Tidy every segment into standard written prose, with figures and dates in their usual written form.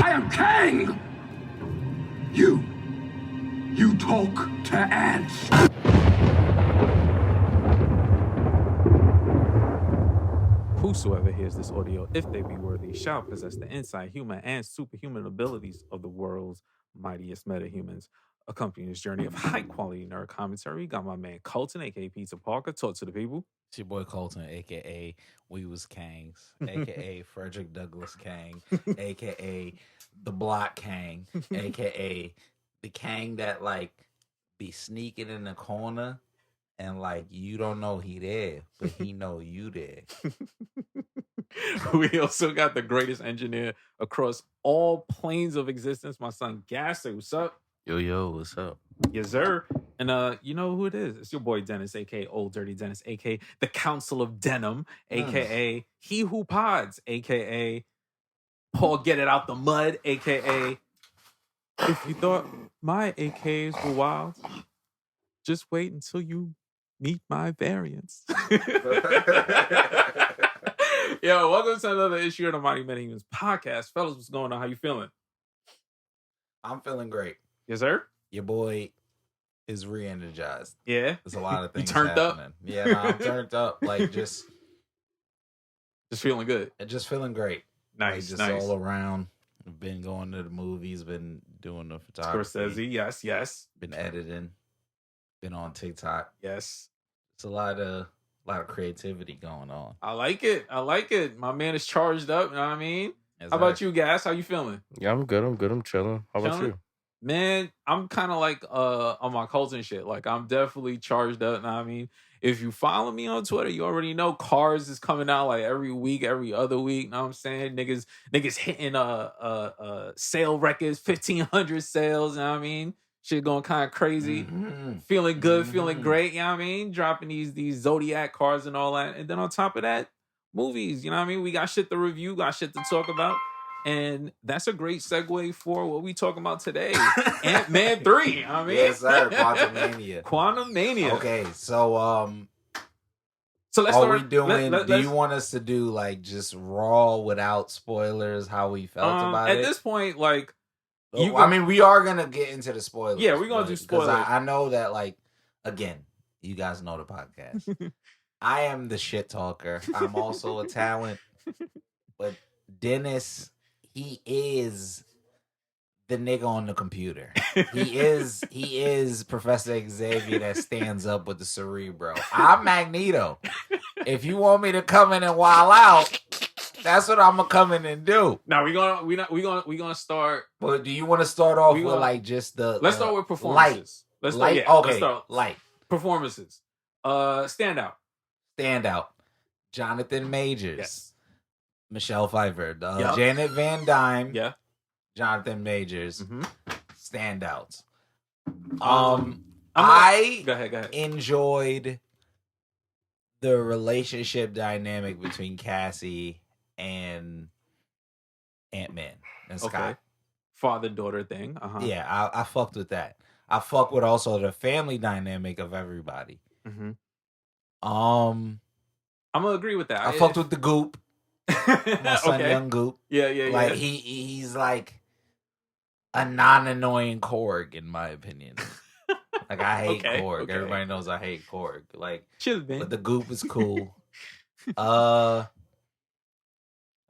I am Kang! You talk to ants. Whosoever hears this audio, if they be worthy, shall possess the insight, human, and superhuman abilities of the world's mightiest metahumans. Accompanying this journey of high-quality nerd commentary, got my man Colton, a.k.a. Pizza Parker. Talk to the people. It's your boy Colton, a.k.a. We Was Kangs, a.k.a. Frederick Douglass Kang, a.k.a. The Block Kang, a.k.a. the Kang that, like, be sneaking in the corner and, like, you don't know he there, but he know you there. We also got the greatest engineer across all planes of existence, my son Gasser. What's up? Yo, what's up? Yes, sir. And you know who it is. It's your boy Dennis, aka Old Dirty Dennis, aka the Council of Denim, aka He Who Pods, aka Paul Get It Out the Mud, aka if you thought my AKs were wild, just wait until you meet my variants. Yo, welcome to another issue of the Mighty Metahumans podcast. Fellas, what's going on? How you feeling? I'm feeling great. Yes, sir. Your boy is re-energized. Yeah. There's a lot of things turned happening. up? Yeah, no, I'm turned up. Like, just feeling good. Just feeling great. Nice, like, just nice. all around. Been going to the movies, been doing the photography. Scorsese, yes. Been editing. Been on TikTok. Yes. It's a lot of creativity going on. I like it. My man is charged up, you know what I mean? How about you guys? How you feeling? Yeah, I'm good. I'm chilling. How about you? Man, I'm kind of like on my Colton shit. Like, I'm definitely charged up, you know what I mean? If you follow me on Twitter, you already know Cars is coming out like every week, every other week. You know what I'm saying? Niggas hitting sale records, 1,500 sales, you know what I mean? Shit going kind of crazy. Mm-hmm. Feeling good, feeling great, you know what I mean? Dropping these Zodiac cars and all that. And then on top of that, movies, you know what I mean? We got shit to review, got shit to talk about. And that's a great segue for what we talking about today. Ant-Man 3, you know what I mean? Yes, sir. Quantumania. Quantumania. Okay, so let's are start. we doing? Do you want us to do like just raw without spoilers? How we felt about it? At this point, like, I mean, we are gonna get into the spoilers. Yeah, we're gonna do spoilers. I know that, like, again, you guys know the podcast. I am the shit talker. I'm also a talent, but Dennis, he is the nigga on the computer. He is Professor Xavier that stands up with the Cerebro. I'm Magneto. If you want me to come in and wild out, that's what I'm gonna come in and do. Now we gonna start. But do you want to start off with like just the? Let's start with performances. Let's start light performances. Standout. Jonathan Majors. Yes. Michelle Pfeiffer. Janet Van Dyne. Yeah. Jonathan Majors. Mm-hmm. Standouts. Go ahead. Enjoyed the relationship dynamic between Cassie and Ant-Man and Scott. Okay. Father-daughter thing. Yeah, I fucked with that. I fuck with also the family dynamic of everybody. Mm-hmm. I'm gonna agree with that. I fucked with the Goop. My son, Young Goop. Yeah. Like he's like a non-annoying Korg in my opinion. Like, I hate Korg. Okay. Everybody knows I hate Korg. Like, but the Goop is cool. Let's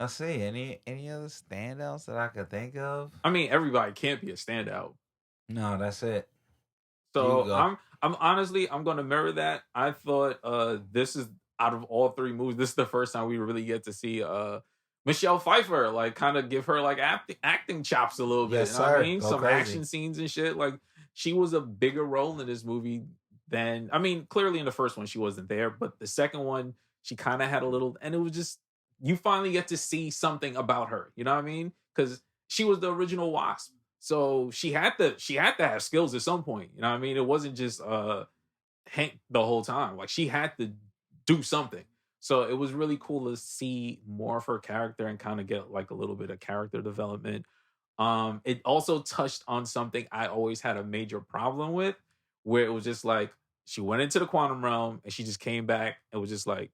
see. Any other standouts that I could think of? I mean, everybody can't be a standout. No, that's it. So I'm honestly, I'm gonna mirror that. I thought this is, out of all three movies, this is the first time we really get to see Michelle Pfeiffer, like, kind of give her like acting chops a little bit. Yes, you know what I mean? Go some crazy. action scenes and shit. Like, she was a bigger role in this movie than, I mean, clearly in the first one she wasn't there, but the second one she kind of had a little, and it was just, you finally get to see something about her. You know what I mean? Because she was the original Wasp, so she had to have skills at some point. You know what I mean? It wasn't just Hank the whole time. Like, she had to do something. So it was really cool to see more of her character and kind of get like a little bit of character development. It also touched on something I always had a major problem with, where it was just like, she went into the quantum realm and she just came back and was just like,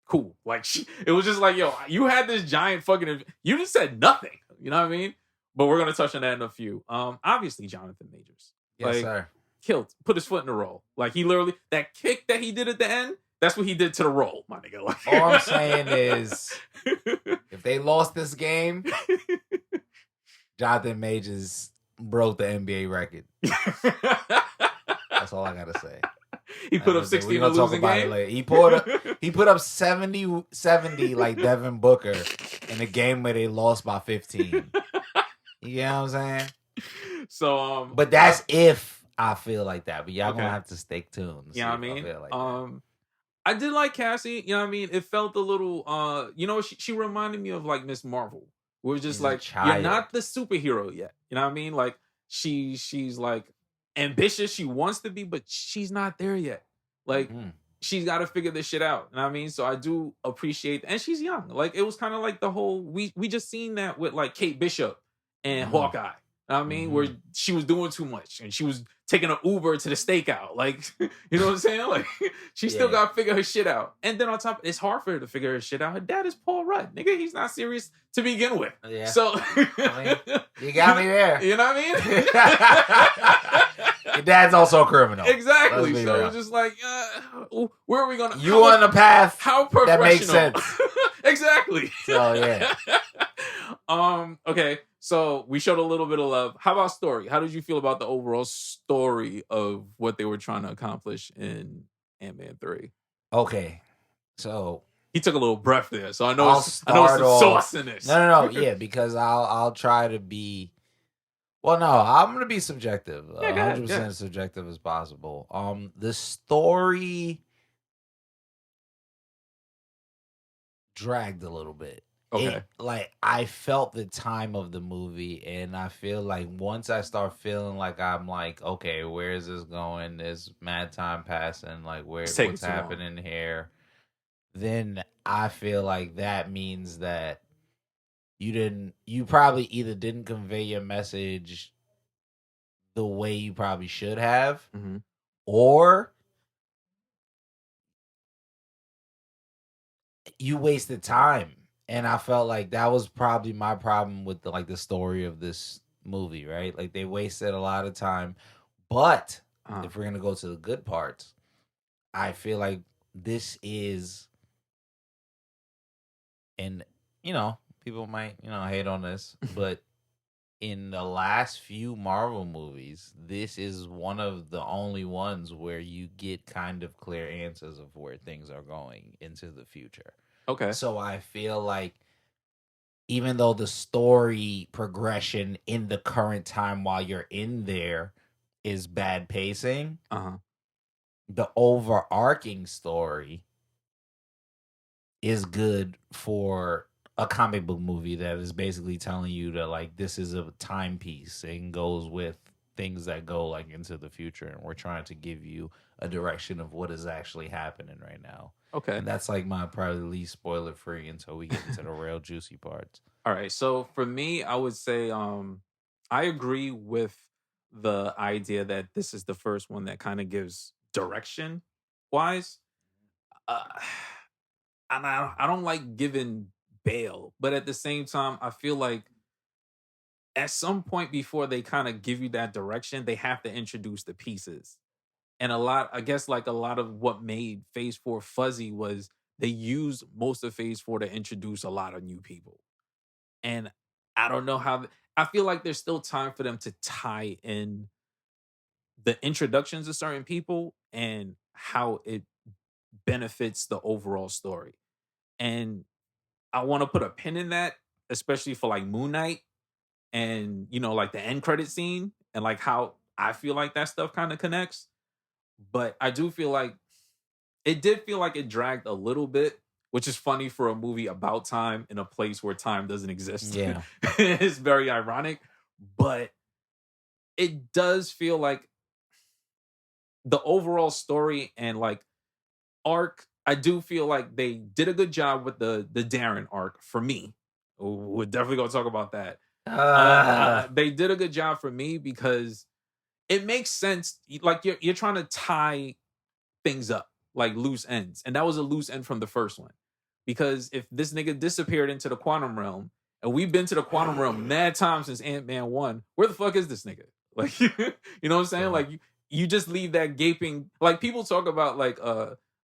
cool. Like, it was just like, yo, you had this giant fucking, you just said nothing. You know what I mean? But we're gonna touch on that in a few. Obviously Jonathan Majors. Yes, Like, sir. killed, put his foot in the role. Like he literally that kick that he did at the end, that's what he did to the role, my nigga. Like, All I'm saying is, if they lost this game, Jonathan Majors broke the NBA record. That's all I gotta say. He put up 60 in We're the gonna talk losing about game. it later. He put up 70 like Devin Booker in a game where they lost by 15. You know what I'm saying? So But that's if I feel like that. But y'all Okay. gonna have to stay tuned. you know what I mean? Feel like that. I did like Cassie, you know what I mean? It felt a little you know, she reminded me of like Miss Marvel. We're just She's a like, child. you're not the superhero yet. You know what I mean? Like she's like ambitious, she wants to be, but she's not there yet. Like she's got to figure this shit out. You know what I mean? So I do appreciate, and she's young. Like it was kind of like the whole we just seen that with like Kate Bishop and Hawkeye. You know what I mean? Where she was doing too much and she was taking an Uber to the stakeout. Like, you know what I'm saying? Like she still got to figure her shit out. And then on top, it's hard for her to figure her shit out. Her dad is Paul Rudd. Nigga, he's not serious to begin with. Yeah. So I mean, you got me there. You know what I mean? Your dad's also a criminal. Exactly. Let's be So real. it's just like, where are we gonna? You on the path How professional? that makes sense. Exactly. So yeah. Okay. So we showed a little bit of love. How about story? How did you feel about the overall story of what they were trying to accomplish in Ant-Man 3? Okay. So he took a little breath there. So I know I'll I know some sauce in this. No. Yeah, because I'll try to be. Well, no, I'm gonna be subjective. Yeah, 100% subjective as possible. The story dragged a little bit. Okay. I felt the time of the movie, and I feel like once I start feeling like I'm like, okay, where is this going? There's mad time passing. Like, what's happening here? Then I feel like that means that you probably either didn't convey your message the way you probably should have, or you wasted time. And I felt like that was probably my problem with the story of this movie, right? Like they wasted a lot of time. But if we're gonna go to the good parts, I feel like this is, and people might hate on this, but in the last few Marvel movies, this is one of the only ones where you get kind of clear answers of where things are going into the future. Okay. So I feel like even though the story progression in the current time while you're in there is bad pacing, the overarching story is good for a comic book movie that is basically telling you that like this is a timepiece and goes with things that go like into the future, and we're trying to give you a direction of what is actually happening right now. Okay. And that's like my probably least spoiler free until we get into the real juicy parts. All right. So for me, I would say I agree with the idea that this is the first one that kind of gives direction wise. And I don't like giving bail, but at the same time, I feel like at some point before they kind of give you that direction, they have to introduce the pieces. And a lot of what made Phase 4 fuzzy was they used most of Phase 4 to introduce a lot of new people. And I don't know how, I feel like there's still time for them to tie in the introductions of certain people and how it benefits the overall story. And I want to put a pin in that, especially for like Moon Knight and, like the end credit scene and like how I feel like that stuff kind of connects. But I do feel like it did feel like it dragged a little bit, which is funny for a movie about time in a place where time doesn't exist. Yeah. It's very ironic, but it does feel like the overall story and like arc, I do feel like they did a good job with the Darren arc for me. We're definitely going to talk about that. They did a good job for me because it makes sense. Like you're trying to tie things up, like loose ends. And that was a loose end from the first one. Because if this nigga disappeared into the quantum realm and we've been to the quantum realm mad times since Ant-Man 1. Where the fuck is this nigga? Like, you know what I'm saying? Like, you just leave that gaping. Like, people talk about like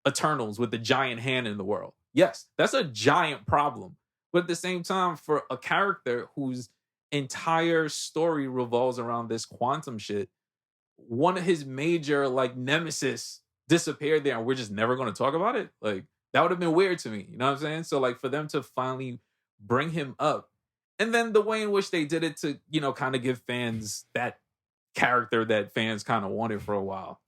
Eternals with the giant hand in the world. Yes, that's a giant problem. But at the same time, for a character whose entire story revolves around this quantum shit, one of his major like nemesis disappeared there, and we're just never going to talk about it. Like, that would have been weird to me. You know what I'm saying? So like, for them to finally bring him up, and then the way in which they did it to, you know, kind of give fans that character that fans kind of wanted for a while.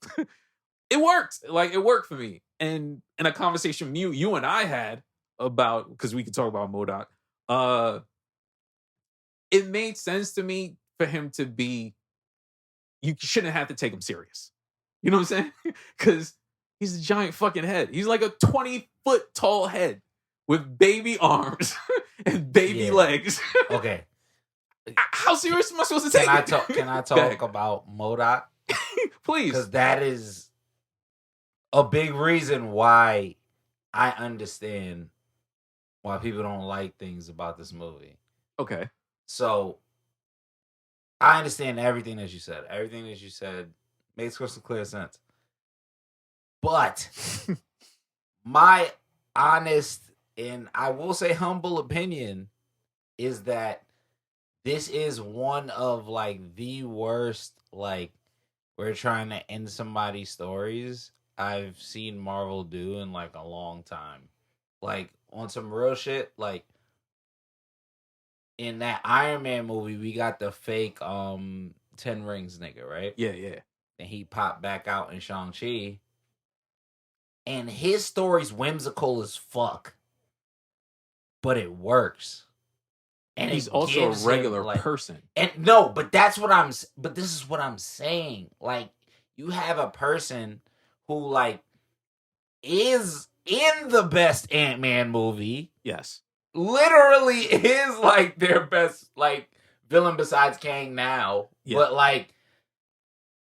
It worked. Like, it worked for me. And in a conversation you and I had about, because we could talk about MODOK, it made sense to me for him to be, you shouldn't have to take him serious. You know what I'm saying? Because he's a giant fucking head. He's like a 20-foot tall head with baby arms and baby legs. Okay. How serious am I supposed to take it? Can I talk about MODOK? Please. Because that is a big reason why I understand why people don't like things about this movie. Okay. So, I understand everything that you said. Everything that you said makes crystal clear sense. But my honest and I will say humble opinion is that this is one of like the worst, like, we're trying to end somebody's stories I've seen Marvel do in like a long time. Like, on some real shit, like in that Iron Man movie, we got the fake 10 Rings nigga, right? Yeah, yeah. And he popped back out in Shang-Chi. And his story's whimsical as fuck. But it works. And he's also a regular person. And no, but this is what I'm saying. Like, you have a person who like is in the best Ant-Man movie. Yes. Literally is like their best like villain besides Kang now. Yeah. But like,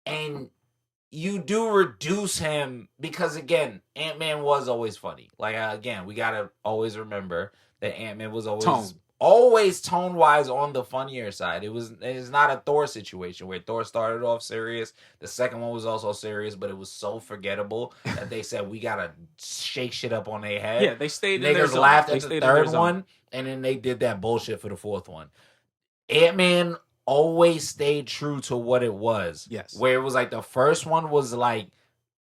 and you do reduce him because again, Ant-Man was always funny. Like, again, we gotta always remember that Ant-Man was always tone-wise on the funnier side. It's not a Thor situation where Thor started off serious. The second one was also serious, but it was so forgettable that they said we gotta shake shit up on their head. Yeah, they stayed in their zone. Niggas laughed at the third one, and then they did that bullshit for the fourth one. Ant-Man always stayed true to what it was. Yes. Where it was like the first one was like,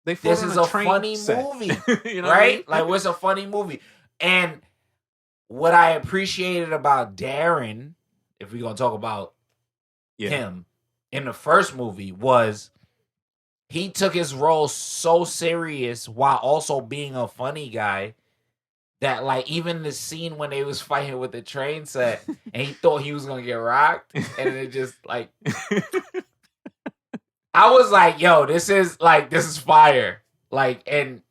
this is a funny movie. You know, right? What I mean? Like, it's a funny movie. And what I appreciated about Darren, if we're going to talk about him, in the first movie was he took his role so serious while also being a funny guy that, like, even the scene when they was fighting with the train set and he thought he was going to get rocked and it just, like, I was like, yo, this is fire. Like, and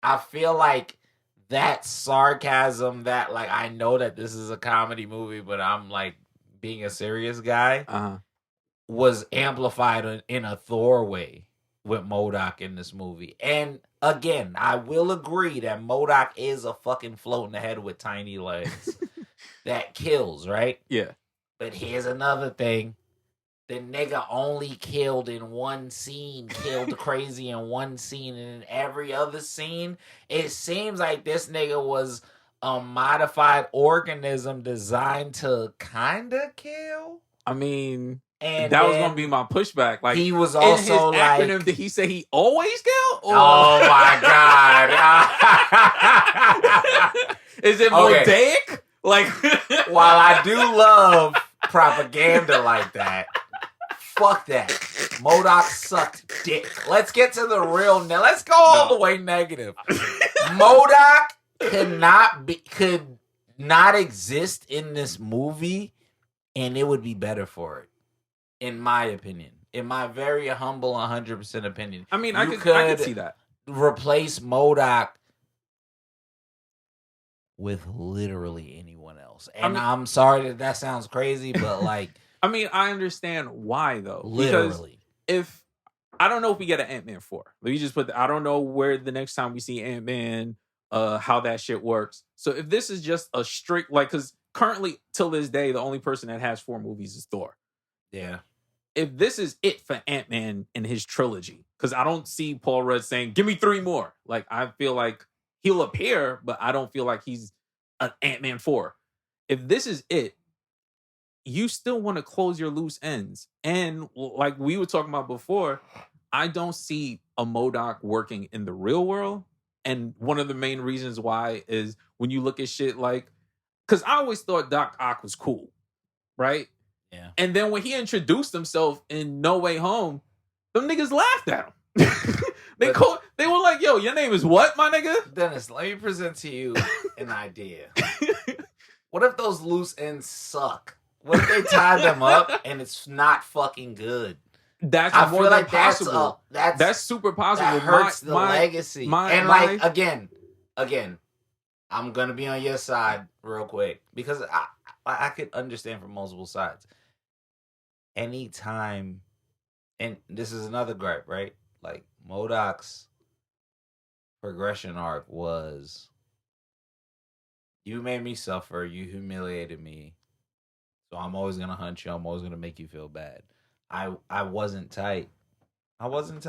I feel like that sarcasm, that like, I know that this is a comedy movie, but I'm like being a serious guy, was amplified in a Thor way with MODOK in this movie. And again, I will agree that MODOK is a fucking floating head with tiny legs that kills, right? Yeah. But here's another thing. The nigga only killed in one scene, killed crazy in one scene, and in every other scene, it seems like this nigga was a modified organism designed to kind of kill. I mean, and that was going to be my pushback. Like, he was also in his like, acronym, did he say he always kill? Or... Oh my god! Is it MODOK? Like, while I do love propaganda like that, fuck that. MODOK sucked dick. Let's get to the real now. Let's go all the way negative. MODOK could not exist in this movie, and it would be better for it, in my opinion. In my very humble 100% opinion. I mean, I could see that. Replace MODOK with literally anyone else. And I'm sorry that sounds crazy, but like, I mean, I understand why though. Literally. Because if I don't know if we get an Ant-Man 4. Let me just I don't know where the next time we see Ant-Man, how that shit works. So if this is just a strict, like, because currently till this day, the only person that has 4 movies is Thor. Yeah. If this is it for Ant-Man and his trilogy, because I don't see Paul Rudd saying, give me 3 more. Like, I feel like he'll appear, but I don't feel like he's an Ant-Man 4. If this is it, you still want to close your loose ends. And like we were talking about before, I don't see a MODOK working in the real world. And one of the main reasons why is when you look at shit like, because I always thought Doc Ock was cool, right? Yeah. And then when he introduced himself in No Way Home, them niggas laughed at him. They were like, yo, your name is what, my nigga? Dennis, let me present to you an idea. What if those loose ends suck? What if they tie them up and it's not fucking good? That's I more feel than like possible. That's super possible. That hurts the legacy. Again, I'm gonna be on your side real quick because I could understand from multiple sides. Anytime, and this is another gripe, right? Like MODOK's progression arc was, you made me suffer, you humiliated me, so I'm always gonna hunt you. I'm always gonna make you feel bad. I wasn't tight. I wasn't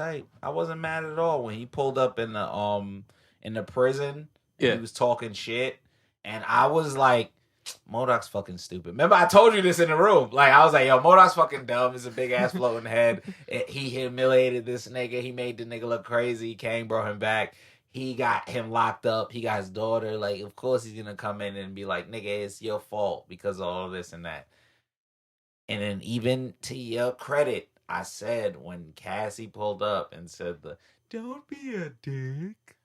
mad at all when he pulled up in the prison. And he was talking shit, and I was like, MODOK's fucking stupid. Remember, I told you this in the room. Like, I was like, yo, MODOK's fucking dumb. He's a big ass floating head. He humiliated this nigga. He made the nigga look crazy. Kang brought him back. He got him locked up. He got his daughter. Like, of course he's gonna come in and be like, nigga, it's your fault because of all this and that. And then even to your credit, I said when Cassie pulled up and said don't be a dick.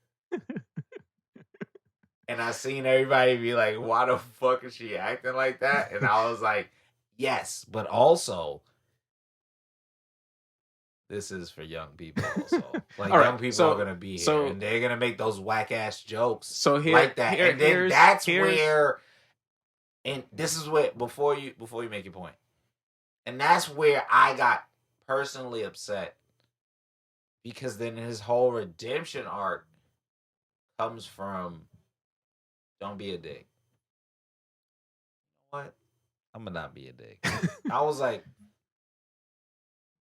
And I seen everybody be like, why the fuck is she acting like that? And I was like, yes, but also, this is for young people also. Like, young people are going to be here, and they're going to make those whack-ass jokes like that. And then that's where, and this is where, before you make your point, and that's where I got personally upset, because then his whole redemption arc comes from, don't be a dick. What? I'm gonna not be a dick. I was like,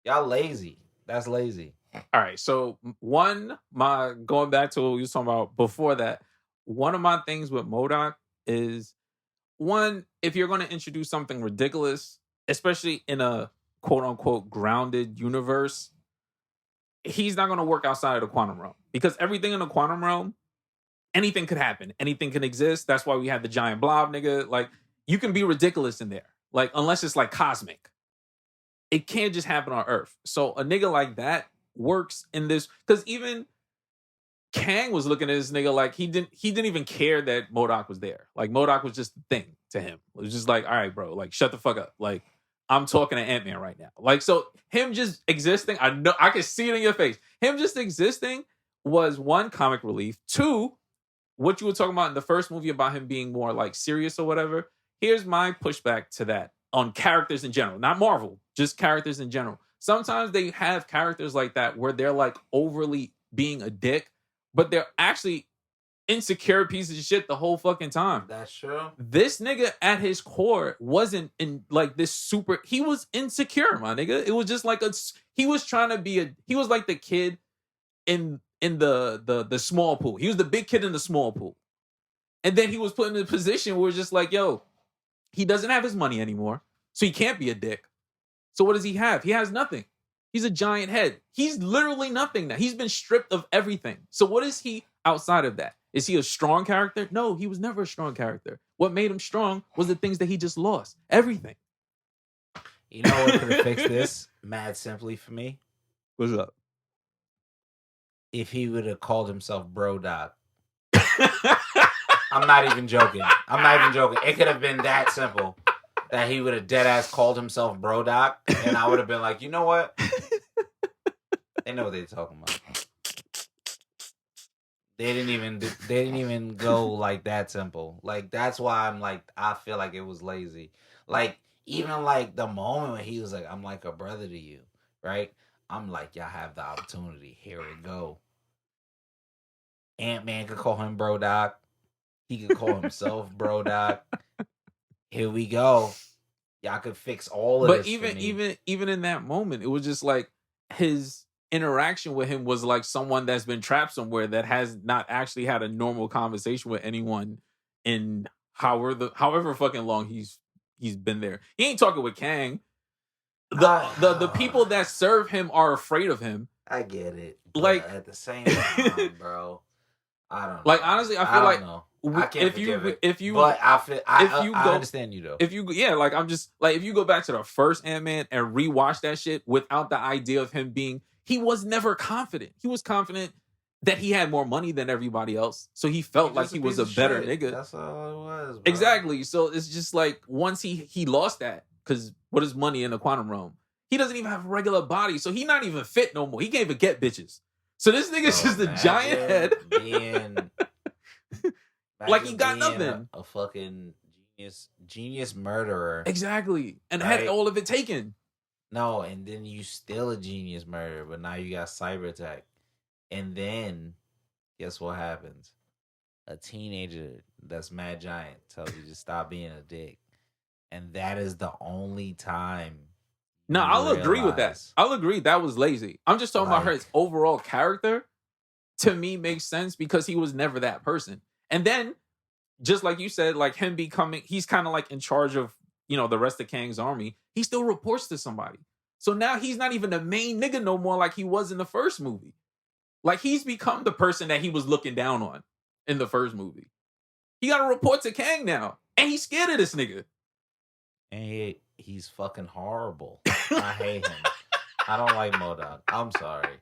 y'all lazy. That's lazy. All right. So going back to what we was talking about before that, one of my things with MODOK is, one, if you're going to introduce something ridiculous, especially in a quote unquote grounded universe, he's not going to work outside of the quantum realm, because everything in the quantum realm, anything could happen. Anything can exist. That's why we had the giant blob, nigga. Like, you can be ridiculous in there. Like, unless it's like cosmic. It can't just happen on Earth. So a nigga like that works in this, because even Kang was looking at this nigga like he didn't even care that MODOK was there. Like, MODOK was just a thing to him. It was just like, all right, bro, like, shut the fuck up. Like, I'm talking to Ant-Man right now. Like, so him just existing, I know, I can see it in your face. Him just existing was, one, comic relief. Two, what you were talking about in the first movie about him being more like serious or whatever. Here's my pushback to that on characters in general, not Marvel, just characters in general. Sometimes they have characters like that where they're like overly being a dick, but they're actually insecure pieces of shit the whole fucking time. That's true. This nigga at his core wasn't in like this super, he was insecure, my nigga. It was just like he was trying to be he was like the kid in the small pool. He was the big kid in the small pool. And then he was put in a position where it's just like, yo, he doesn't have his money anymore, so he can't be a dick. So what does he have? He has nothing. He's a giant head. He's literally nothing now. He's been stripped of everything. So what is he outside of that? Is he a strong character? No, he was never a strong character. What made him strong was the things that he just lost. Everything. You know what could have fixed this? Mad simply for me. What's up? If he would have called himself BroDoc. I'm not even joking. It could have been that simple. That he would have dead ass called himself BroDoc, and I would have been like, you know what? They know what they're talking about. They didn't even go like that simple. Like, that's why I'm like, I feel like it was lazy. Like, even like the moment when he was like, I'm like a brother to you, right? I'm like, y'all have the opportunity. Here we go. Ant-Man could call him BroDoc. He could call himself BroDoc. here we go. Y'all could fix all of But this. For me. even in that moment, it was just like his interaction with him was like someone that's been trapped somewhere that has not actually had a normal conversation with anyone in however fucking long he's been there. He ain't talking with Kang. The people that serve him are afraid of him. I get it. Like at the same time, bro. I don't know. Like honestly, I feel like know. I can't if you but I go, understand you though. If you like I'm just like if you go back to the first Ant-Man and rewatch that shit without the idea of him being, he was never confident. He was confident that he had more money than everybody else, so he felt like he was a better nigga. That's all it was, bro. Exactly. So it's just like once he lost that, because what is money in the quantum realm? He doesn't even have a regular body, so he not even fit no more. He can't even get bitches. So this nigga's just a giant head. Like he got nothing. A fucking genius murderer. Exactly. And had all of it taken. No, and then you still a genius murderer, but now you got cyber attack. And then guess what happens? A teenager that's mad giant tells you to stop being a dick. And that is the only time. No, I'll agree with that. I'll agree that was lazy. I'm just talking about her overall character. To me, makes sense because he was never that person. And then, just like you said, like him becoming, he's kind of like in charge of, the rest of Kang's army. He still reports to somebody. So now he's not even the main nigga no more like he was in the first movie. Like he's become the person that he was looking down on in the first movie. He got to report to Kang now. And he's scared of this nigga. And he's fucking horrible. I hate him. I don't like MODOK. I'm sorry.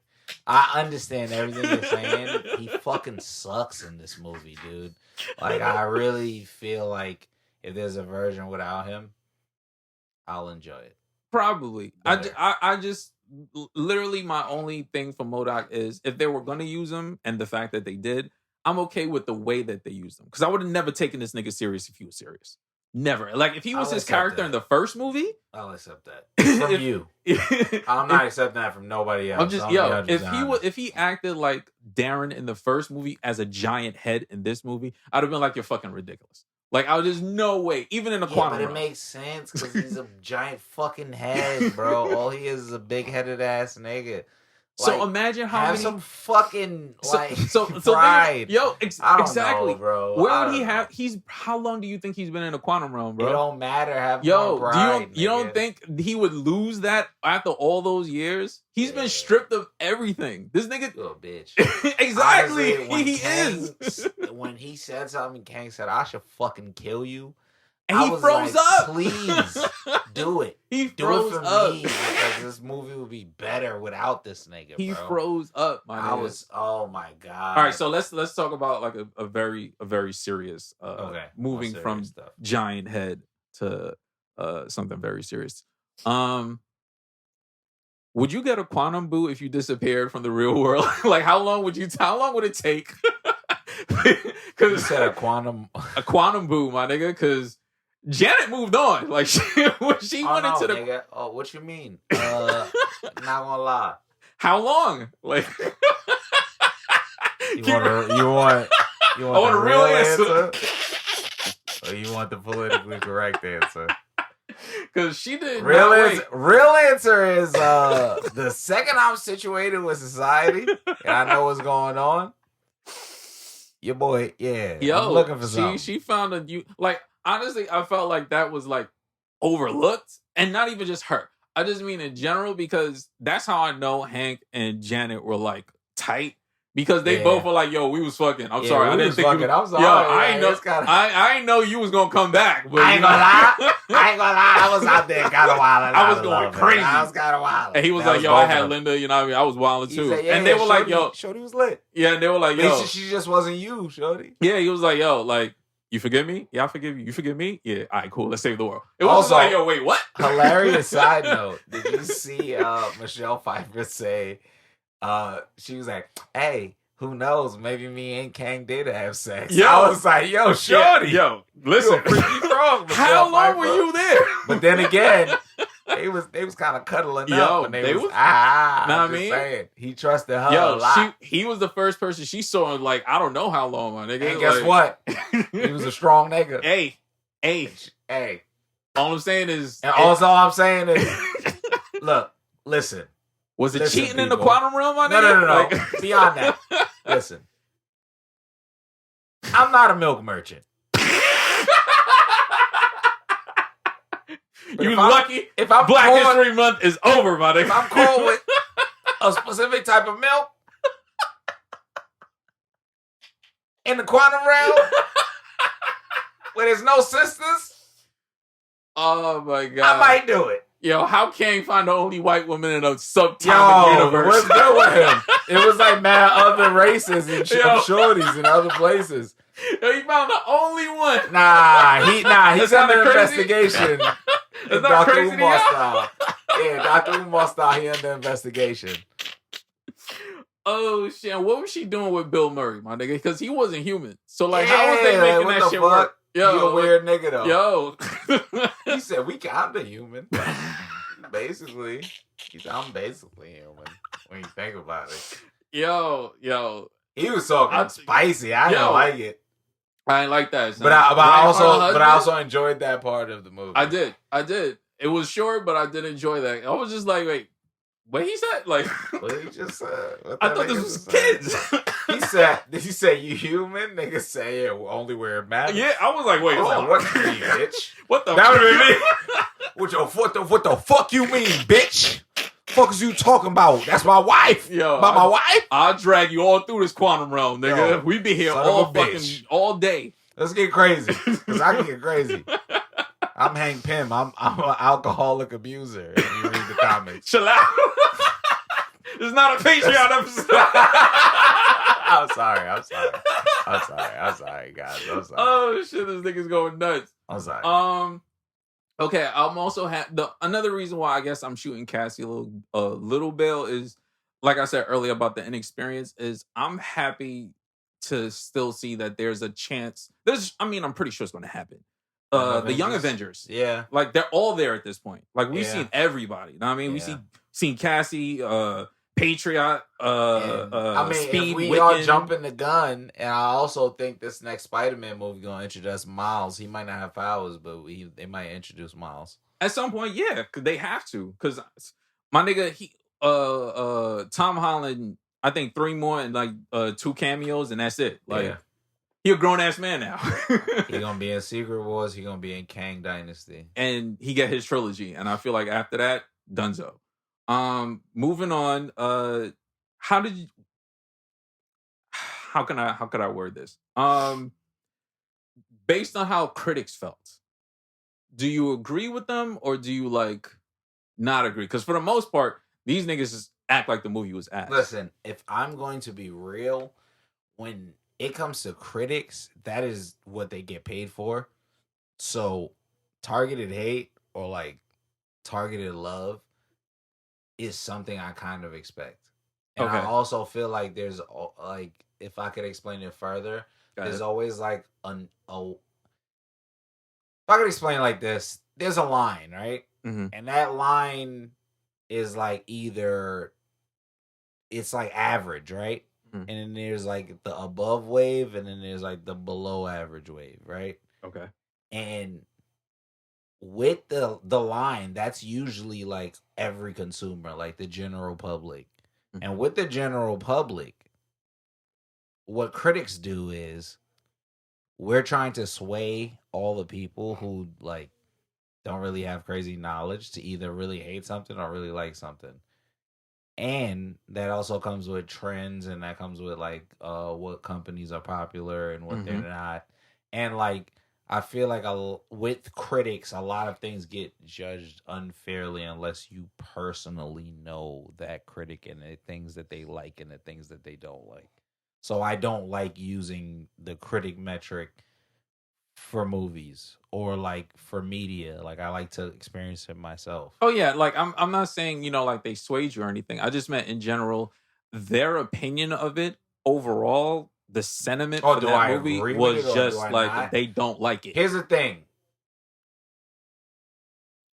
I understand everything you're saying. He fucking sucks in this movie, dude. Like, I really feel like if there's a version without him, I'll enjoy it. Probably. I just literally my only thing for MODOK is if they were going to use him and the fact that they did, I'm okay with the way that they used him. Because I would have never taken this nigga serious if he was serious. Never. Like if he was his character in the first movie, I'll accept that from you. I'm not accepting that from nobody else. I'm just if he acted like Darren in the first movie as a giant head in this movie, I'd have been like, you're fucking ridiculous. Like there's no way, even in the quantum realm. But it makes sense because he's a giant fucking head, bro. All he is a big headed ass nigga. So imagine how many some fucking pride. Exactly, know, bro. Where would he have? How long do you think he's been in the quantum realm, bro? It don't matter. Have pride, you don't think he would lose that after all those years? He's been stripped of everything. This nigga, you a bitch. Exactly, honestly, he is. When he said something, Kang said, "I should fucking kill you." And he froze up. Please do it. He froze do it for up. me because this movie would be better without this nigga. He bro. froze up. Oh my god. All right, so let's talk about like a very serious. Moving serious from stuff. Giant head to something very serious. Would you get a quantum boo if you disappeared from the real world? Like how long would it take? Because you said a quantum boo, my nigga. Because Janet moved on. Like she went into the. Nigga. Oh, what you mean? Not gonna lie. How long? Like you want a real answer? Or you want the politically correct answer? Because she didn't. Real answer is the second I'm situated with society and I know what's going on. Your boy, I'm looking for something. She found honestly, I felt like that was like overlooked, and not even just her. I just mean in general because that's how I know Hank and Janet were like tight because they both were like, "Yo, we was fucking." I'm sorry, I didn't think. I'm sorry. Yo, I ain't know you was gonna come back. But I ain't gonna lie. I was out there kind of wild. I was going crazy. I was kind of wild. And he was like, "Yo, I had Linda. You know what I mean? I was wilding too." Said, and they were like, "Yo, Shorty was lit." Yeah, and they were like, "Yo, she just wasn't you, Shorty." Yeah, he was like, "Yo, like." You forgive me? Yeah, I forgive you. You forgive me? Yeah. All right, cool. Let's save the world. It was also, like, yo, wait, what? Hilarious side note. Did you see Michelle Pfeiffer say, she was like, hey, who knows? Maybe me and Kang did have sex. Yo. I was like, yo, Shorty. Yo, listen. How long were you there? But then again, they was kind of cuddling up. And they was I mean? Saying, he trusted her a lot. He was the first person she saw in like, I don't know how long, my nigga. And guess what? He was a strong nigga. Hey. Hey. All I'm saying is, And also, all I'm saying is, look, listen. Was it Listen, cheating in the people. quantum realm? My No, nigga? no. Like... Beyond that, listen. I'm not a milk merchant. You lucky if I'm Black caught, History Month is over, my nigga. If I'm caught with a specific type of milk in the quantum realm where there's no sisters, oh my god, I might do it. Yo, how Kang find the only white woman in a subatomic universe? What's good with him? It was like mad other races and shorties in other places. Yo, he found the only one. He's under investigation. It's not Dr. crazy Umar style. Yeah, Dr. Umar style, he under investigation. Oh shit! What was she doing with Bill Murray, my nigga? Because he wasn't human. So like, how was they making that shit work? Yo, you a weird nigga though. Yo, he said we kind of human. Basically, I'm basically human when you think about it. Yo, he was talking spicy. I didn't like it. I ain't like that. Son. But I also enjoyed that part of the movie. I did. It was short, but I did enjoy that. I was just like, wait, what he said? Like, what he just said? I thought this was kids. Did he say you human? Niggas say it only where it matters. Yeah, I was like, wait, what you mean, bitch? What the? That would have been me. What the fuck you mean, bitch? Fuck is you talking about? That's my wife. Yo, my wife? I'll drag you all through this quantum realm, nigga. Yo, we be here all day. Let's get crazy. Because I can get crazy. I'm Hank Pym. I'm an alcoholic abuser. If you read the comments. Chill out. This is not a Patreon episode. I'm sorry, guys. I'm sorry. Oh shit, this nigga's going nuts. I'm sorry. Okay, I'm also another reason why I guess I'm shooting Cassie a little bail is, like I said earlier about the inexperience, is I'm happy to still see that there's a chance. I'm pretty sure it's going to happen. The Young Avengers, yeah, like they're all there at this point. Like we've seen everybody. You know what I mean? We seen Cassie, Patriot, Speed. If we Wiccan. are jumping the gun, and I also think this next Spider-Man movie gonna introduce Miles. He might not have powers, but they might introduce Miles at some point. Yeah, cause they have to. Cause my nigga, Tom Holland, I think 3 more and like 2 cameos, and that's it. Like he a grown ass man now. He gonna be in Secret Wars. He gonna be in Kang Dynasty, and he get his trilogy. And I feel like after that, dunzo. Moving on. How could I word this? Based on how critics felt, do you agree with them or do you like not agree? Because for the most part, these niggas just act like the movie was ass. Listen, if I'm going to be real, when it comes to critics, that is what they get paid for. So targeted hate or like targeted love is something I kind of expect. And I also feel like there's like, if I could explain it further, there's always like if I could explain it like this, there's a line, right? Mm-hmm. And that line is like either it's like average, right? Mm-hmm. And then there's like the above wave, and then there's like the below average wave, right? Okay. And with the line, that's usually like every consumer, like the general public. Mm-hmm. And with the general public, what critics do is we're trying to sway all the people who like don't really have crazy knowledge to either really hate something or really like something. And that also comes with trends, and that comes with like what companies are popular and what they're not. And like I feel like with critics, a lot of things get judged unfairly unless you personally know that critic and the things that they like and the things that they don't like. So I don't like using the critic metric for movies or like for media. Like I like to experience it myself. Oh yeah, like I'm not saying, like they swayed you or anything. I just meant in general, their opinion of it overall, the sentiment for that movie was just like they don't like it. Here's the thing.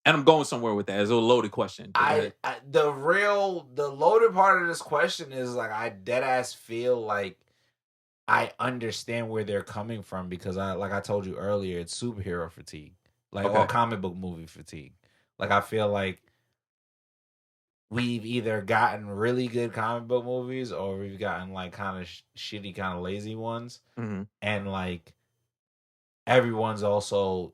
And I'm going somewhere with that. It's a loaded question. The loaded part of this question is like I deadass feel like I understand where they're coming from because like I told you earlier, it's superhero fatigue. like or comic book movie fatigue. Like I feel like we've either gotten really good comic book movies or we've gotten like kind of shitty, kind of lazy ones, and like everyone's also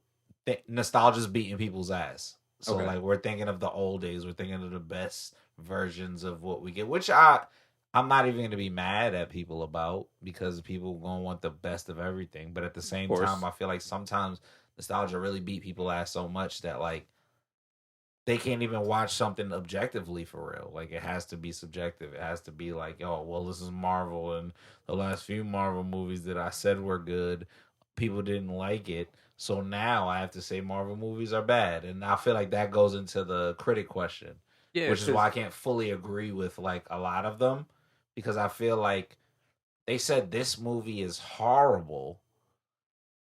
nostalgia's beating people's ass. So like we're thinking of the old days, we're thinking of the best versions of what we get, which I'm not even going to be mad at people about because people going to want the best of everything. But at the same time, I feel like sometimes nostalgia really beat people's ass so much that like they can't even watch something objectively for real. Like it has to be subjective. It has to be like, oh, well, this is Marvel, and the last few Marvel movies that I said were good, people didn't like it. So now I have to say Marvel movies are bad. And I feel like that goes into the critic question, which is why I can't fully agree with like a lot of them. Because I feel like they said this movie is horrible,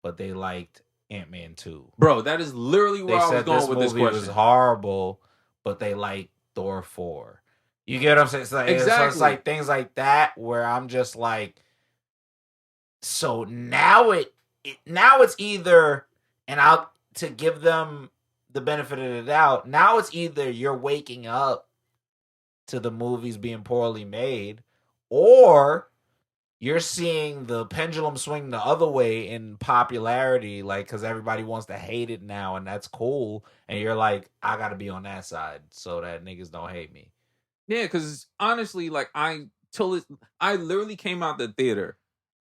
but they liked Ant-Man 2. Bro, that is literally where I was going with this question. They said this movie was horrible, but they liked Thor 4. You get what I'm saying? It's like, exactly. So it's like things like that where I'm just like, so now it's either, and to give them the benefit of the doubt, now it's either you're waking up to the movies being poorly made, or you're seeing the pendulum swing the other way in popularity, like because everybody wants to hate it now, and that's cool. And you're like, I gotta be on that side so that niggas don't hate me. Yeah, because honestly, like I literally came out the theater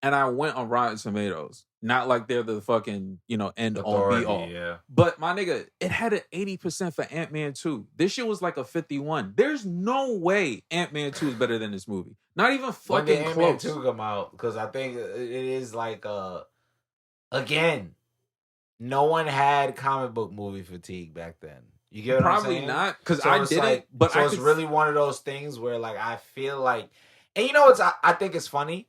and I went on Rotten Tomatoes. Not like they're the fucking, end all be all. Yeah. But my nigga, it had an 80% for Ant-Man 2. This shit was like a 51. There's no way Ant-Man 2 is better than this movie. Not even fucking close. When did Ant-Man 2 come out? Because I think it is like, again, no one had comic book movie fatigue back then. You get what I'm saying? Probably not, because I didn't. But so it's really one of those things where like I feel like, and you know what's I think it's funny?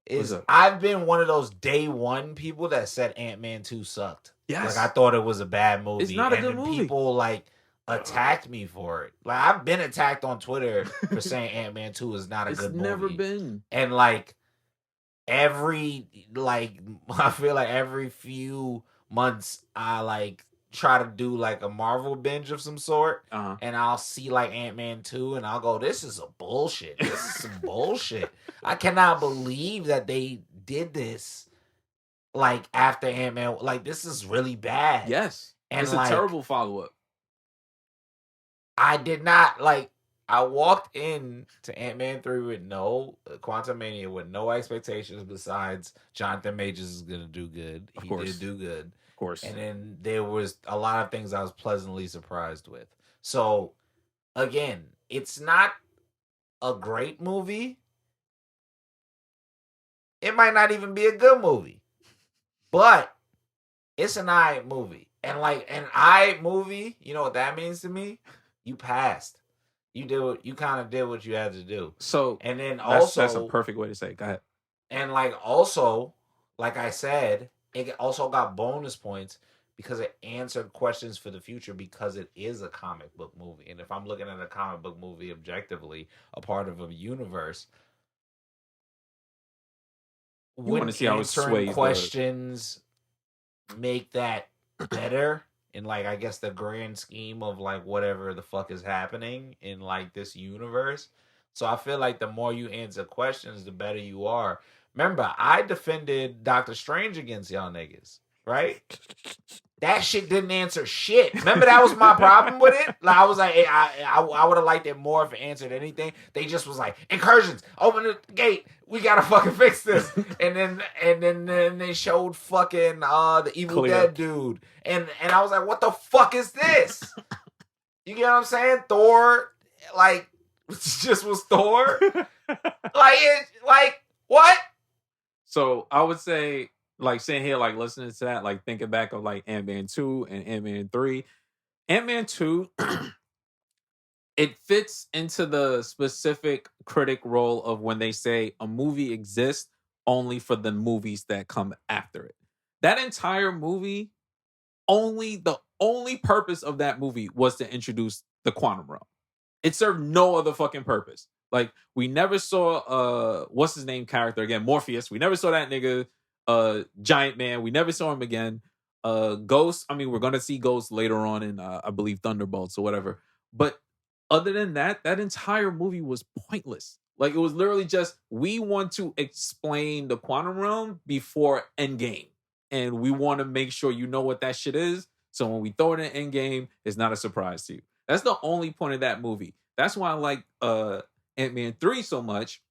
Is I've been one of those day one people that said Ant-Man 2 sucked. Yes. Like I thought it was a bad movie. It's not a good movie. People like attacked me for it. Like I've been attacked on Twitter for saying Ant-Man 2 is not a good movie. It's never been. And like I feel like every few months I like try to do like a Marvel binge of some sort, and I'll see like Ant-Man 2 and I'll go, this is a bullshit. This is some bullshit. I cannot believe that they did this like after Ant-Man. Like this is really bad. Yes. And it's a terrible follow-up. I did not like I walked in to Ant-Man 3 with no Quantumania with no expectations besides Jonathan Majors is gonna do good. He did do good. Of course. And then there was a lot of things I was pleasantly surprised with. So, again, it's not a great movie. It might not even be a good movie. But it's an alright movie. And like an alright movie, you know what that means to me? You passed. You kind of did what you had to do. So, and then that's a perfect way to say it. Go ahead. And like also, like I said, it also got bonus points because it answered questions for the future because it is a comic book movie. And if I'm looking at a comic book movie objectively, a part of a universe, you want to see how it sways questions make that better in like I guess the grand scheme of like whatever the fuck is happening in like this universe. So I feel like the more you answer questions, the better you are. Remember, I defended Doctor Strange against y'all niggas, right? That shit didn't answer shit. Remember, that was my problem with it. Like, I was like, I would have liked it more if it answered anything. They just was like, incursions, open the gate. We gotta fucking fix this. And then they showed fucking the Evil Dead dude, and I was like, what the fuck is this? You get what I'm saying? Thor, like, just was Thor. like what? So I would say, like, sitting here, like, listening to that, like, thinking back of, like, Ant-Man 2 and Ant-Man 3. Ant-Man 2, it fits into the specific critic role of when they say a movie exists only for the movies that come after it. That entire movie, the only purpose of that movie was to introduce the quantum realm. It served no other fucking purpose. Like, we never saw, what's his name character again? Morpheus. We never saw that nigga, Giant Man. We never saw him again. Ghost. I mean, we're gonna see Ghost later on in I believe Thunderbolts or whatever. But other than that, that entire movie was pointless. Like it was literally just we want to explain the quantum realm before Endgame, and we want to make sure you know what that shit is. So when we throw it in Endgame, it's not a surprise to you. That's the only point of that movie. That's why I like Ant-Man 3 so much,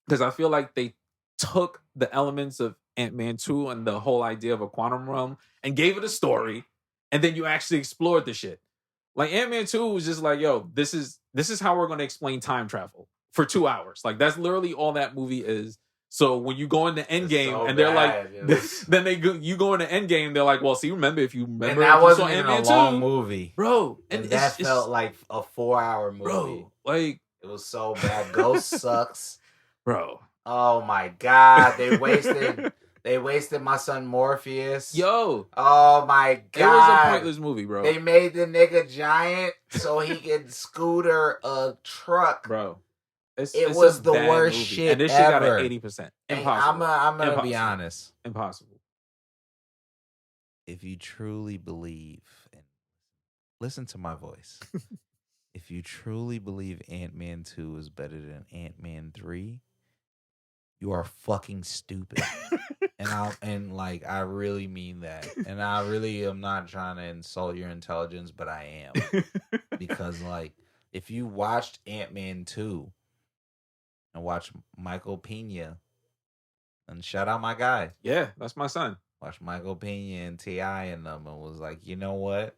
because I feel like they took the elements of Ant-Man 2 and the whole idea of a quantum realm and gave it a story, and then you actually explored the shit. Like Ant-Man 2 was just like, yo, this is how we're going to explain time travel for 2 hours. Like that's literally all that movie is. So when you go into Endgame so and they're bad, like, then you go into Endgame, they're like, well, see, remember if you remember, and that if you wasn't saw even a Ant-Man long 2, movie, bro, and that felt like a 4-hour movie. bro, like it was so bad. Ghost sucks, bro. Oh my god, they wasted my son Morpheus. Yo, oh my god, it was a pointless movie, bro. They made the nigga giant so he could scooter a truck, bro. It was the worst movie. shit and this shit got ever. an 80%. Impossible. I'm gonna Impossible. be honest. Impossible. If you truly believe, and listen to my voice. If you truly believe Ant-Man 2 is better than Ant-Man 3, you are fucking stupid. I really mean that. And I really am not trying to insult your intelligence, but I am. Because like if you watched Ant-Man 2 and watch Michael Pena, and shout out my guy. Yeah, that's my son. Watch Michael Pena and T.I. and them and was like, you know what?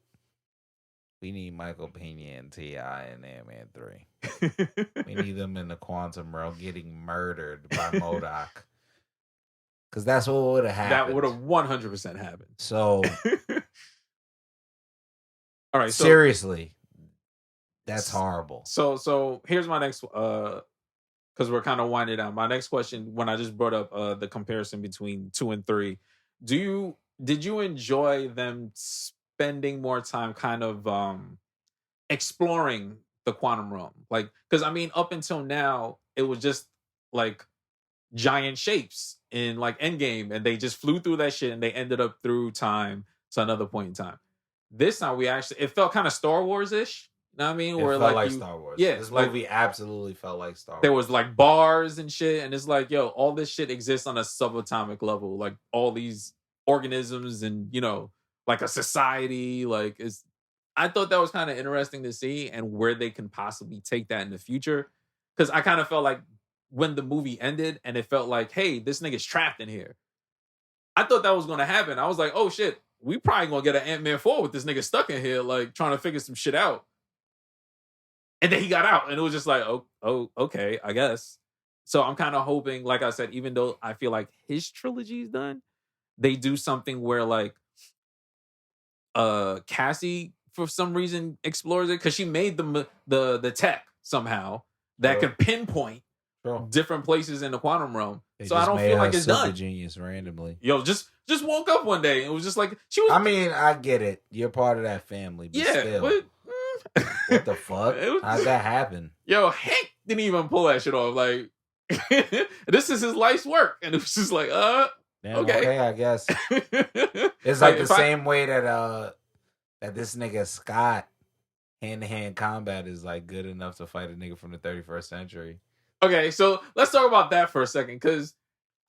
We need Michael Pena and T.I. in Ant-Man 3. We need them in the quantum realm getting murdered by MODOK. Because that's what would have happened. That would have 100% happened. So, all right. Seriously, that's horrible. So here's my next, because we're kind of winding down. My next question, when I just brought up the comparison between 2 and 3, did you enjoy them spending more time kind of exploring the quantum realm? Like, because I mean, up until now, it was just like giant shapes in like Endgame, and they just flew through that shit, and they ended up through time to another point in time. This time, it felt kind of Star Wars-ish. You know what I mean? It where felt like Star Wars. Yeah, this movie absolutely felt like Star Wars. There was like bars and shit, and it's like, yo, all this shit exists on a subatomic level. Like all these organisms, and you know, like a society. Like I thought that was kind of interesting to see, and where they can possibly take that in the future. Because I kind of felt like when the movie ended, and it felt like, hey, this nigga's trapped in here. I thought that was going to happen. I was like, oh shit, we probably gonna get an Ant-Man 4 with this nigga stuck in here, like trying to figure some shit out. And then he got out, and it was just like, oh, okay, I guess. So I'm kind of hoping, like I said, even though I feel like his trilogy is done, they do something where like Cassie for some reason explores it, because she made the tech somehow that can pinpoint different places in the quantum realm. So I don't feel like it's done. Genius randomly. Yo, just woke up one day and it was just like she was. I mean, I get it. You're part of that family. But yeah, still. but what the fuck? How'd that happen? Yo, Hank didn't even pull that shit off. Like, this is his life's work, and it was just like, Damn, okay, I guess it's like the same way that that this nigga Scott hand-to-hand combat is like good enough to fight a nigga from the 31st century. Okay, so let's talk about that for a second, because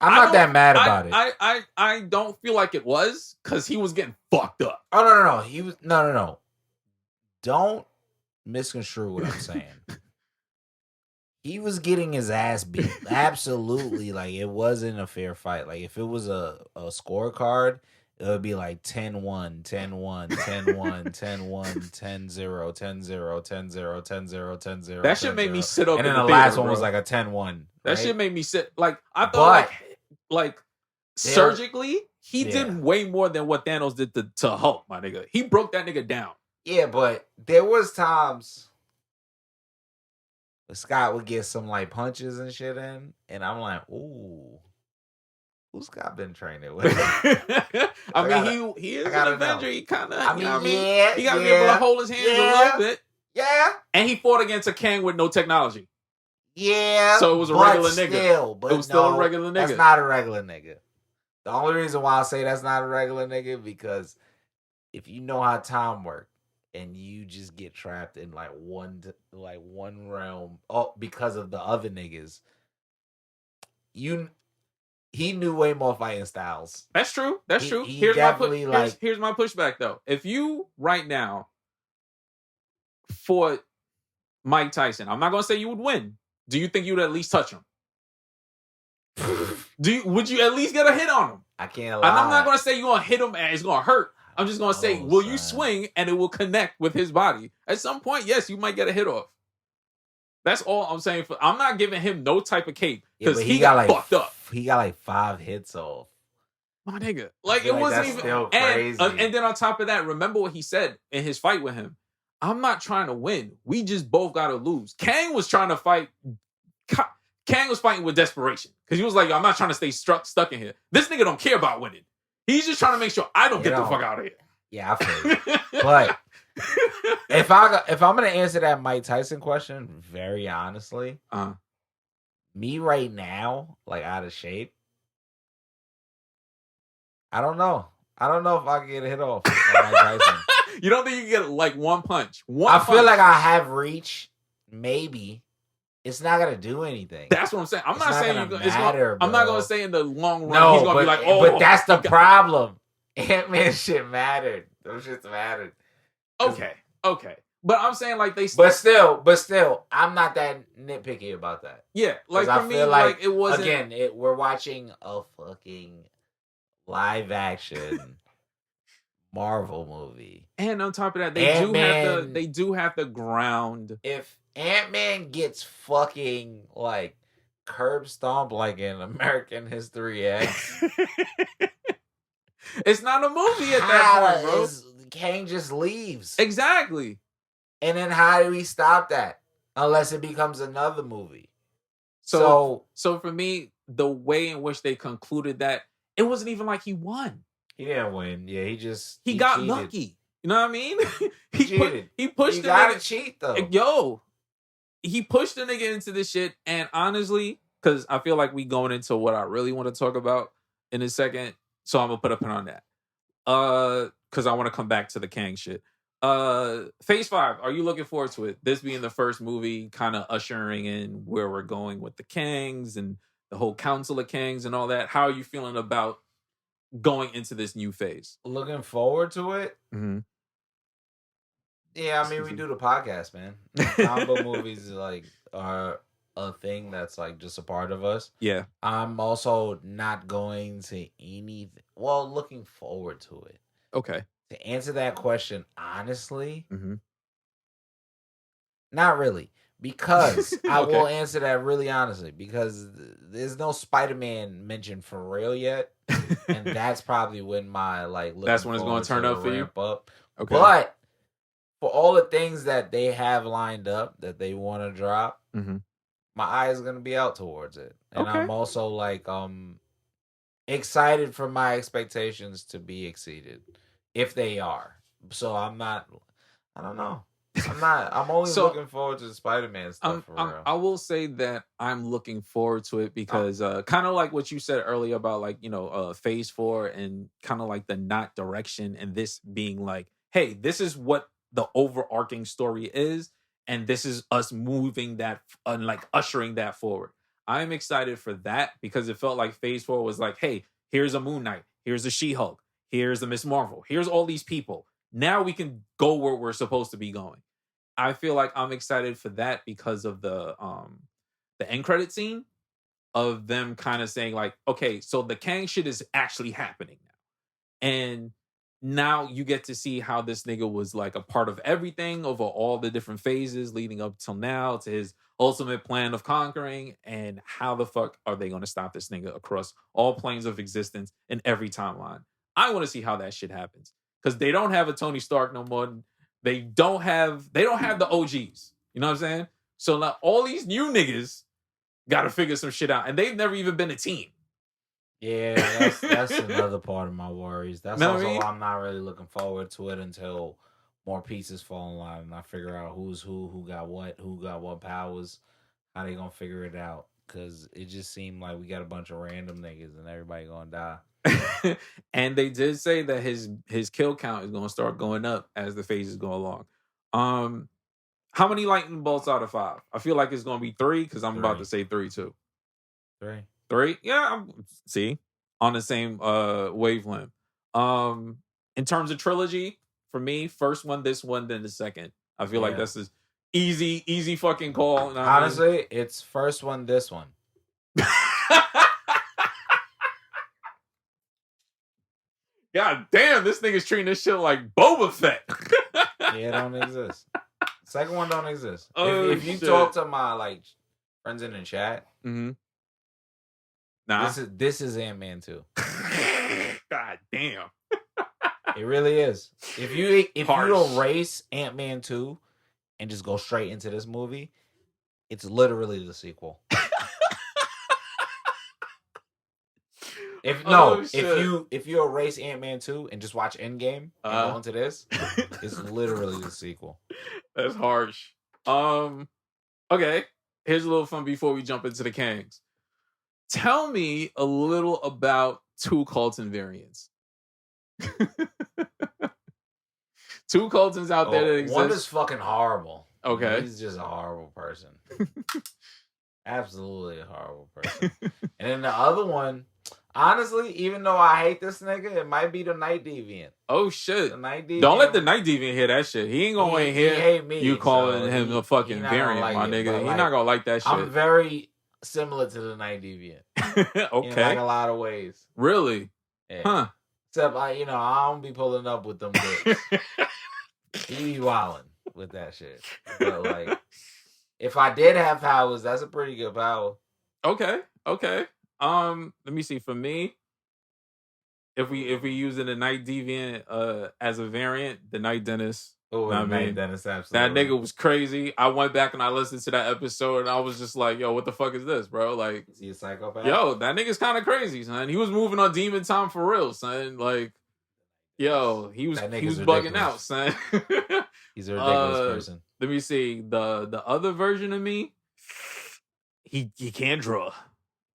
I'm not that mad about it. I don't feel like it was, because he was getting fucked up. Oh no. He was no. Don't misconstrue what I'm saying. He was getting his ass beat. Absolutely. Like, it wasn't a fair fight. Like, if it was a scorecard, it would be like 10-1, 10-1, 10-1, 10-1, 10-0, 10-0, 10-0, 10-0, 10-0. That shit made me sit up. And then the last one was like a 10-1. That shit made me sit. Like, I thought, like surgically, he did way more than what Thanos did to Hulk, my nigga. He broke that nigga down. Yeah, but there was times where Scott would get some like punches and shit in, and I'm like, ooh, who's Scott been training with? I mean, he is an Avenger. He kind of, I mean, he got to be able to hold his hands a little bit. Yeah. And he fought against a Kang with no technology. Yeah. So it was a regular nigga. But it was still a regular nigga. That's not a regular nigga. The only reason why I say that's not a regular nigga because if you know how time works and you just get trapped in like one realm, because of the other niggas, he knew way more fighting styles. That's true. That's true. He Here's definitely here's my pushback though. If you right now fought Mike Tyson, I'm not gonna say you would win. Do you think you would at least touch him? Would you at least get a hit on him? I can't lie. And I'm not gonna say you're gonna hit him and it's gonna hurt. I'm just gonna say, will you swing and it will connect with his body? At some point, yes, you might get a hit off. That's all I'm saying. I'm not giving him no type of cape because he got like, fucked up. He got like 5 hits off. My nigga, like it wasn't even. Still crazy. And then on top of that, remember what he said in his fight with him. I'm not trying to win. We just both got to lose. Kang was trying to fight. Kang was fighting with desperation because he was like, I'm not trying to stay stuck in here. This nigga don't care about winning. He's just trying to make sure I don't get the fuck out of here. Yeah, I feel it. But if I'm gonna answer that Mike Tyson question very honestly, me right now, like out of shape, I don't know. I don't know if I can get a hit off Mike Tyson. You don't think you can get like one punch? I feel like I have reach, maybe. It's not gonna do anything. That's what I'm saying. I'm not saying I'm not gonna say in the long run he's gonna be like, but that's the problem. Ant-Man shit mattered. Those shits mattered. Okay. But I'm saying like they. But still, I'm not that nitpicky about that. Yeah, like for I me, feel like it wasn't. Again, we're watching a fucking live action Marvel movie, and on top of that, they do have to ground. If Ant-Man gets fucking like curb stomped like in American History X. It's not a movie at that point, bro. Kang just leaves. Exactly. And then how do we stop that? Unless it becomes another movie. So for me, the way in which they concluded that, it wasn't even like he won. He didn't win. Yeah, he got cheated. lucky. You know what I mean? He cheated. He pushed the gotta nigga. Cheat though. Yo, he pushed the nigga into this shit. And honestly, because I feel like we going into what I really want to talk about in a second. So I'm gonna put a pin on that. Because I want to come back to the Kang shit. Phase 5, are you looking forward to it? This being the first movie, kind of ushering in where we're going with the Kangs and the whole Council of Kangs and all that. How are you feeling about going into this new phase? Looking forward to it. Mm-hmm. Yeah, I mean, we do the podcast, man. Combo movies are a thing that's like just a part of us. Yeah. I'm also not going to anything. Well, looking forward to it. Okay. To answer that question honestly, mm-hmm. Not really. Because I will answer that really honestly. Because there's no Spider-Man mentioned for real yet. And that's probably when my that's when it's going to turn up for you. Up. Okay. But for all the things that they have lined up that they want to drop, mm-hmm. my eye is going to be out towards it. And I'm also excited for my expectations to be exceeded. If they are. So I don't know. I'm only looking forward to the Spider-Man stuff for real. I will say that I'm looking forward to it because kind of like what you said earlier about phase 4 and kind of like the not direction and this being like, hey, this is what the overarching story is and this is us moving that and ushering that forward. I'm excited for that because it felt like phase 4 was like, hey, here's a Moon Knight, here's a She-Hulk, here's a Miss Marvel, here's all these people. Now we can go where we're supposed to be going. I feel like I'm excited for that because of the end credit scene of them kind of saying like, okay, so the Kang shit is actually happening now. And now you get to see how this nigga was like a part of everything over all the different phases leading up till now to his ultimate plan of conquering and how the fuck are they going to stop this nigga across all planes of existence in every timeline. I want to see how that shit happens because they don't have a Tony Stark no more. They don't have the OGs. You know what I'm saying? So now all these new niggas got to figure some shit out, and they've never even been a team. Yeah, that's another part of my worries. That's also why I'm not really looking forward to it until more pieces fall in line and I figure out who's who got what powers, how they gonna figure it out. Because it just seemed like we got a bunch of random niggas and everybody gonna die. And they did say that his kill count is going to start going up as the phases go along. How many lightning bolts out of 5? I feel like it's going to be 3 because I'm about to say 3 too. 3. 3? Yeah, see, on the same wavelength. In terms of trilogy, for me, first one, this one, then the second. I feel like that's an easy fucking call. You know Honestly, it's first one, this one. God damn, this nigga's treating this shit like Boba Fett. Yeah, it don't exist. Second one don't exist. Oh, if you talk to my friends in the chat, nah, this is Ant-Man 2. God damn, it really is. If you erase Ant-Man 2 and just go straight into this movie, it's literally the sequel. If you erase Ant-Man 2 and just watch Endgame and go into this, it's literally the sequel. That's harsh. Okay. Here's a little fun before we jump into the Kangs. Tell me a little about 2 Colton variants. 2 Coltons out there that exist. One is fucking horrible. Okay. He's just a horrible person. Absolutely a horrible person. And then the other one, honestly, even though I hate this nigga, it might be the Night Deviant. Oh shit! The Night Deviant. Don't let the Night Deviant hear that shit. He ain't gonna hear hate me, you calling him a fucking variant, my nigga. He's not gonna like that shit. I'm very similar to the Night Deviant. Okay. In a lot of ways. Really? Yeah. Huh. Except I don't be pulling up with them dicks. He be wilding with that shit. But if I did have powers, that's a pretty good power. Okay. Let me see. For me, if we using the Night Deviant as a variant, the Night Dentist. Oh, the Night Dentist, absolutely. That nigga was crazy. I went back and I listened to that episode and I was just like, yo, what the fuck is this, bro? Like, is he a psychopath? Yo, that nigga's kind of crazy, son. He was moving on demon time for real, son. Like, yo, he was bugging out, son. He's a ridiculous person. Let me see. The other version of me, he can't draw.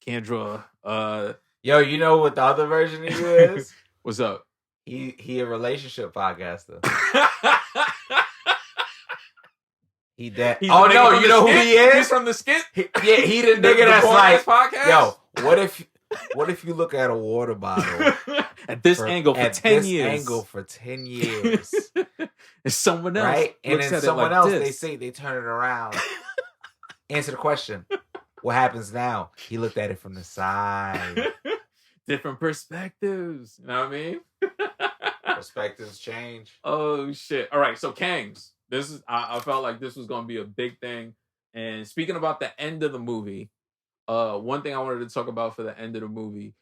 Can't draw. Yo, you know what the other version of you is? What's up? He a relationship podcaster. He that. He's you know who he is? He's from the skit. He the nigga that's like, podcast? Yo, what if you look at a water bottle at this angle for 10 years? Angle for 10 years. And someone else, right? And then someone else, this. they turn it around. Answer the question. What happens now? He looked at it from the side. Different perspectives. You know what I mean? Perspectives change. Oh shit! All right, so Kangs. This is. I felt like this was going to be a big thing. And speaking about the end of the movie, one thing I wanted to talk about for the end of the movie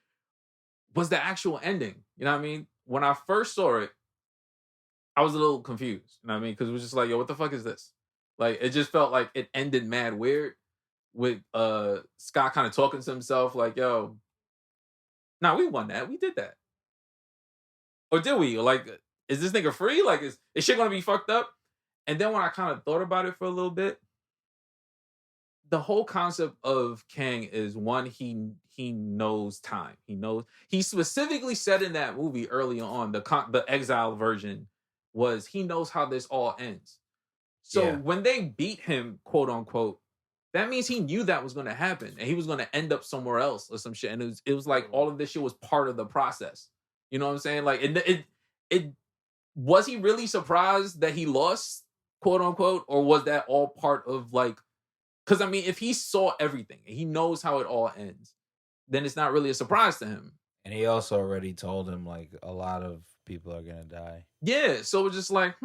was the actual ending. You know what I mean? When I first saw it, I was a little confused. You know what I mean? Because it was just like, yo, what the fuck is this? Like, it just felt like it ended mad weird with Scott kind of talking to himself, like, yo, nah, we won that. We did that. Or did we? Like, is this nigga free? Like, is shit gonna be fucked up? And then when I kind of thought about it for a little bit, the whole concept of Kang is one, he knows time. He specifically said in that movie early on, the exile version, was he knows how this all ends. So when they beat him, quote unquote, that means he knew that was going to happen and he was going to end up somewhere else or some shit. And it was like all of this shit was part of the process. You know what I'm saying? Like, it was he really surprised that he lost, quote unquote, or was that all part of like, because I mean, if he saw everything and he knows how it all ends, then it's not really a surprise to him. And he also already told him like a lot of people are gonna die. Yeah, so it's just like,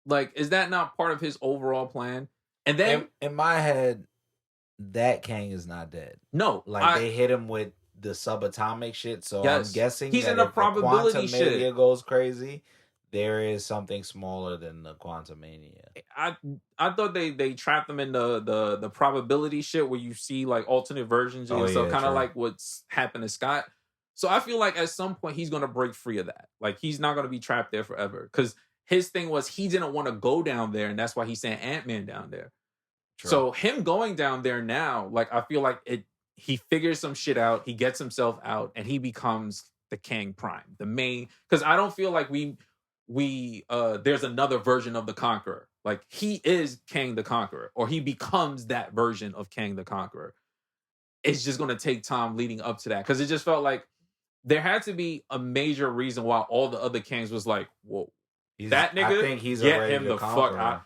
like, is that not part of his overall plan? And then in my head, that Kang is not dead. No, like they hit him with the subatomic shit. So yes, I'm guessing he's in the probability shit. Quantumania goes crazy. There is something smaller than the Quantumania. I thought they trapped them in the probability shit where you see like alternate versions and stuff, kind of like what's happened to Scott. So I feel like at some point he's gonna break free of that. Like he's not gonna be trapped there forever. Because his thing was he didn't want to go down there, and that's why he sent Ant-Man down there. True. So him going down there now, like I feel like he figures some shit out, he gets himself out, and he becomes the Kang Prime, the main, because I don't feel like we there's another version of the Conqueror. Like he is Kang the Conqueror, or he becomes that version of Kang the Conqueror. It's just gonna take time leading up to that, because it just felt like there had to be a major reason why all the other Kangs was like, whoa, that nigga, I think he's get already him the fuck conqueror. out.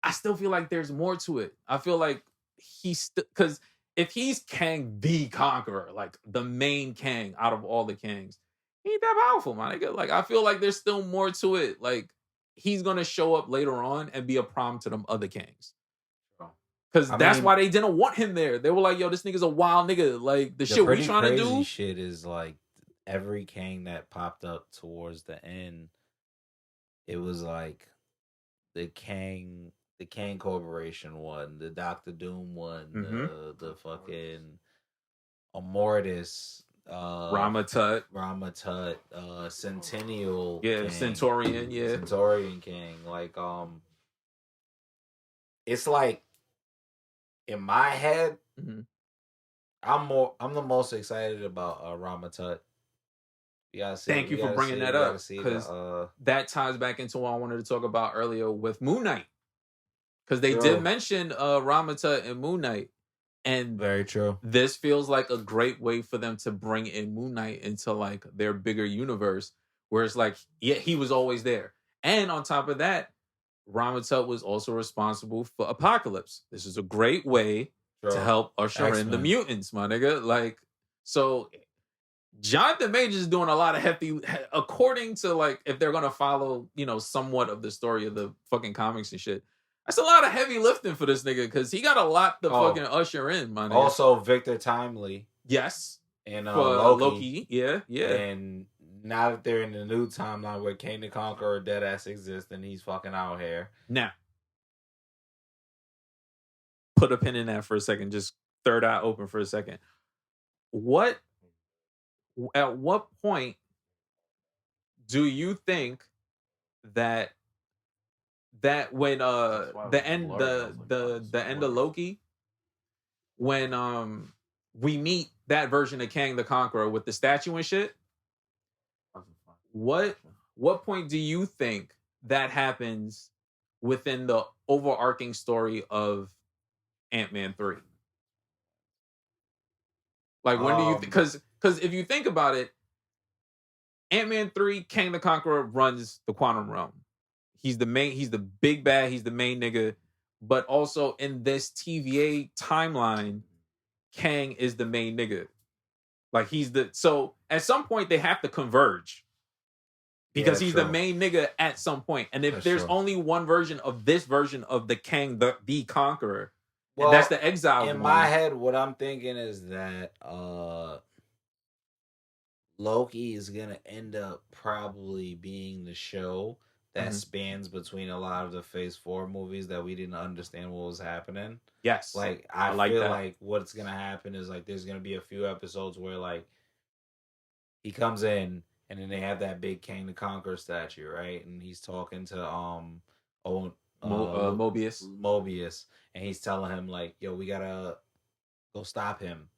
I still feel like there's more to it. I feel like he's because if he's Kang the Conqueror, like the main Kang out of all the Kangs, he ain't that powerful, my nigga. Like I feel like there's still more to it. Like he's gonna show up later on and be a problem to them other Kangs. Because that's why they didn't want him there. They were like, yo, this nigga's a wild nigga. Like the shit we trying to do. Shit is like every Kang that popped up towards the end, it was like the Kang Corporation one, the Doctor Doom one, the fucking Immortus, Ramatut, Centennial, King. Centaurian King. Like it's like in my head, I'm the most excited about Ramatut. Thank you for bringing that up, because that ties back into what I wanted to talk about earlier with Moon Knight, because they did mention Ramatut and Moon Knight, and very true. This feels like a great way for them to bring in Moon Knight into like their bigger universe, where it's like, yeah, he was always there, and on top of that, Ramatut was also responsible for Apocalypse. This is a great way to help usher in the mutants, my nigga. Like, so Jonathan Majors is doing a lot of hefty, according to like, if they're gonna follow, you know, somewhat of the story of the fucking comics and shit. That's a lot of heavy lifting for this nigga, because he got a lot to fucking usher in, my nigga. Also, Victor Timely. Yes. And Loki. Yeah. And now that they're in the new timeline where Kang the Conqueror deadass exists and he's fucking out here. Now, put a pin in that for a second. Just third eye open for a second. At what point do you think that when the end of Loki, when we meet that version of Kang the Conqueror with the statue and shit, what point do you think that happens within the overarching story of Ant-Man 3? Like, when do you because if you think about it, Ant-Man 3, Kang the Conqueror runs the quantum realm. He's the big bad, he's the main nigga. But also in this TVA timeline, Kang is the main nigga. Like so at some point they have to converge. Because he's the main nigga at some point. And if there's only one version of this version of the Kang the Conqueror, well, and that's the exile. In my head, what I'm thinking is that Loki is gonna end up probably being the show that spans between a lot of the Phase 4 movies that we didn't understand what was happening. Yes. Like I feel like what's gonna happen is like there's gonna be a few episodes where like he comes in and then they have that big Kang the Conqueror statue, right? And he's talking to Mobius, and he's telling him like, yo, we gotta go stop him.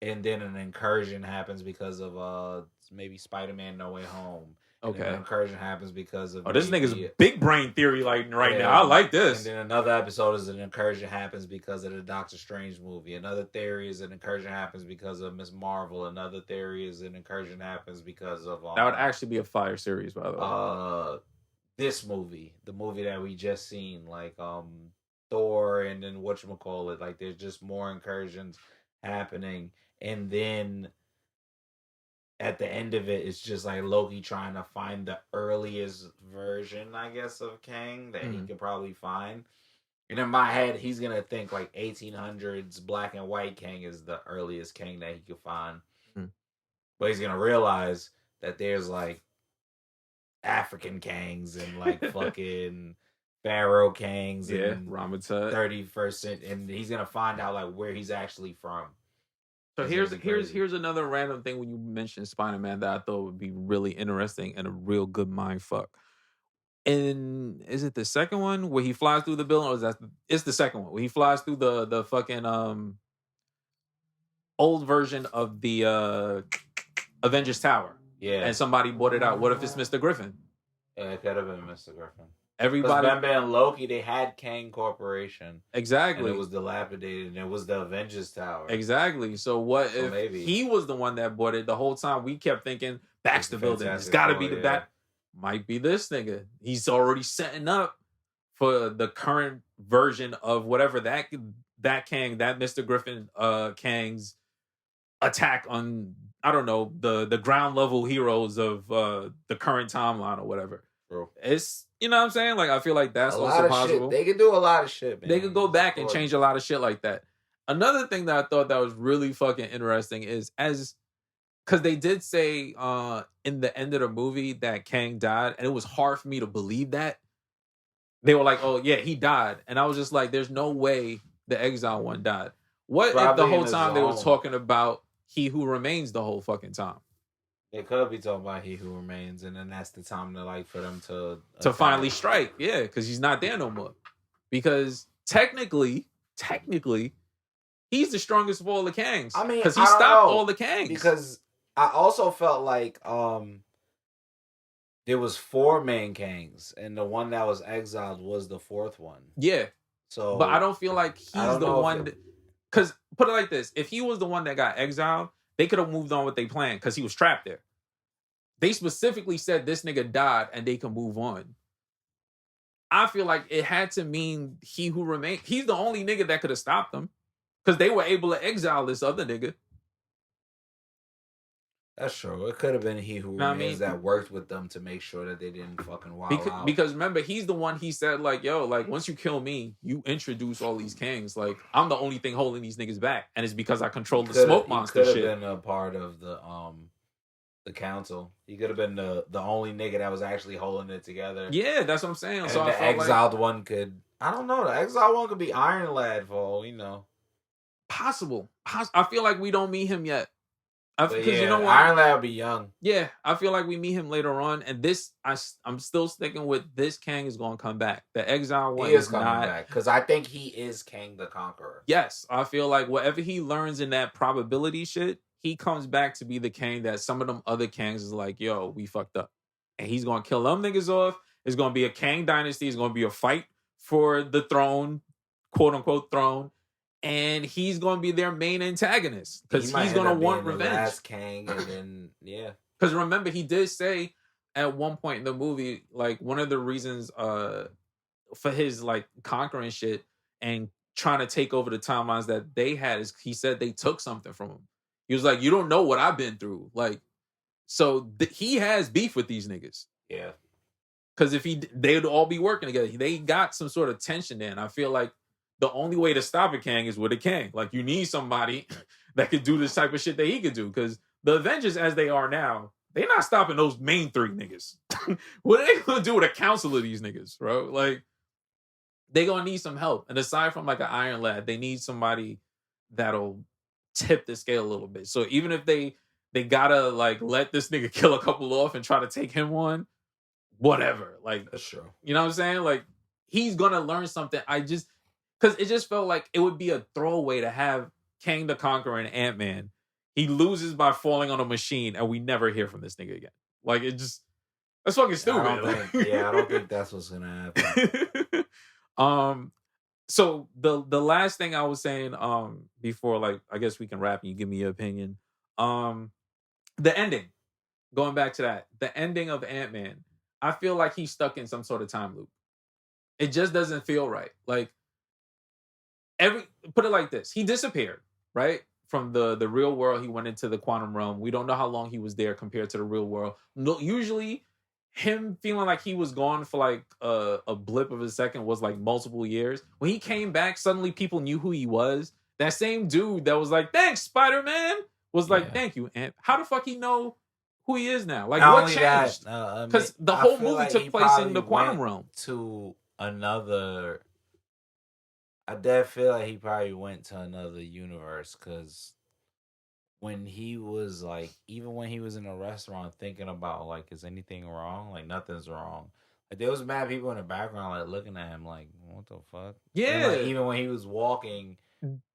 And then an incursion happens because of maybe Spider-Man No Way Home. Okay. And an incursion happens because of this nigga's big brain theory like right now. I like this. And then another episode is an incursion happens because of the Doctor Strange movie. Another theory is an incursion happens because of Ms. Marvel. Another theory is an incursion happens because of that would actually be a fire series, by the way. This movie, the movie that we just seen, like Thor, and then whatchamacallit, like there's just more incursions happening. And then at the end of it, it's just like Loki trying to find the earliest version, I guess, of Kang that he could probably find. And in my head, he's going to think like 1800s black and white Kang is the earliest Kang that he could find. But he's going to realize that there's like African Kangs and like fucking Pharaoh Kangs and Ramatut 31st century. And he's going to find out like where he's actually from. So here's another random thing when you mentioned Spider-Man that I thought would be really interesting and a real good mind fuck. And is it the second one where he flies through the building, or it's the second one where he flies through the fucking old version of the Avengers Tower? Yeah. And somebody bought it out. What if it's Mr. Griffin? Yeah, it could have been Mr. Griffin. Everybody. Remember in Loki, they had Kang Corporation. Exactly. And it was dilapidated, and it was the Avengers Tower. Exactly. So what if maybe he was the one that bought it? The whole time we kept thinking, Baxter Building. It's got to be the bat. Might be this nigga. He's already setting up for the current version of whatever that Kang, that Mr. Griffin Kang's attack on, I don't know, the ground level heroes of the current timeline or whatever. Bro. It's, you know what I'm saying? Like, I feel like that's also possible. They could do a lot of shit, man. They could go back and change a lot of shit like that. Another thing that I thought that was really fucking interesting is because they did say in the end of the movie that Kang died, and it was hard for me to believe that. They were like, oh yeah, he died. And I was just like, there's no way the Exile one died. What if the whole time they were talking about He Who Remains the whole fucking time? They could be talking about He Who Remains, and then that's the time to like for them to finally strike. Yeah, because he's not there no more. Because technically, he's the strongest of all the Kangs. I mean, because he stopped all the Kangs. Because I also felt like there was 4 main Kangs, and the one that was exiled was the 4th one. Yeah. So, but I don't feel like he's the one. Because put it like this: if he was the one that got exiled, they could have moved on with their plan because he was trapped there. They specifically said this nigga died and they can move on. I feel like it had to mean He Who Remains. He's the only nigga that could have stopped them because they were able to exile this other nigga. That's true. It could have been He Who Remains that worked with them to make sure that they didn't fucking wild out. Because remember, he's the one, he said, like, yo, like, once you kill me, you introduce all these Kangs. Like, I'm the only thing holding these niggas back. And it's because I control the smoke monster shit. He could have been a part of the council. He could have been the only nigga that was actually holding it together. Yeah, that's what I'm saying. And so the exiled one could, I don't know, the exiled one could be Iron Lad for all, you know. Possible. I feel like we don't meet him yet. Because you know what? Iron Lad will be young. Yeah, I feel like we meet him later on, and this I'm still sticking with this. Kang is going to come back. The Exile one is coming back because I think he is Kang the Conqueror. Yes, I feel like whatever he learns in that probability shit, he comes back to be the Kang that some of them other Kangs is like, yo, we fucked up, and he's going to kill them niggas off. It's going to be a Kang dynasty. It's going to be a fight for the throne, quote unquote throne. And he's going to be their main antagonist because he's going to want revenge. The last Kang, and then yeah. Because remember, he did say at one point in the movie, like one of the reasons for his like conquering shit and trying to take over the timelines that they had is he said they took something from him. He was like, "You don't know what I've been through." Like, so he has beef with these niggas. Yeah. Because if they'd all be working together. They got some sort of tension there, and I feel like the only way to stop a Kang is with a Kang. Like, you need somebody that could do this type of shit that he could do. Because the Avengers, as they are now, they're not stopping those main 3 niggas. What are they going to do with a council of these niggas, bro? Like, they going to need some help. And aside from, like, an Iron Lad, they need somebody that'll tip the scale a little bit. So even if they got to, like, let this nigga kill a couple off and try to take him on, whatever. Like, that's true. You know what I'm saying? Like, he's going to learn something. Because it just felt like it would be a throwaway to have Kang the Conqueror and Ant-Man. He loses by falling on a machine, and we never hear from this nigga again. Like, that's fucking stupid. I don't think that's what's going to happen. So the last thing I was saying before, like, I guess we can wrap and you give me your opinion. The ending. Going back to that. The ending of Ant-Man. I feel like he's stuck in some sort of time loop. It just doesn't feel right. Like, put it like this. He disappeared, right? From the real world. He went into the quantum realm. We don't know how long he was there compared to the real world. No, usually him feeling like he was gone for like a blip of a second was like multiple years. When he came back, suddenly people knew who he was. That same dude that was like, thanks, Spider-Man, was like, thank you, Ant. How the fuck he know who he is now? Like, what changed? Because the whole movie like took place in the quantum realm. To another... I did feel like he probably went to another universe because when he was like, even when he was in a restaurant thinking about like, is anything wrong? Like, nothing's wrong. Like, there was mad people in the background like looking at him like, what the fuck? Yeah. And, like, even when he was walking,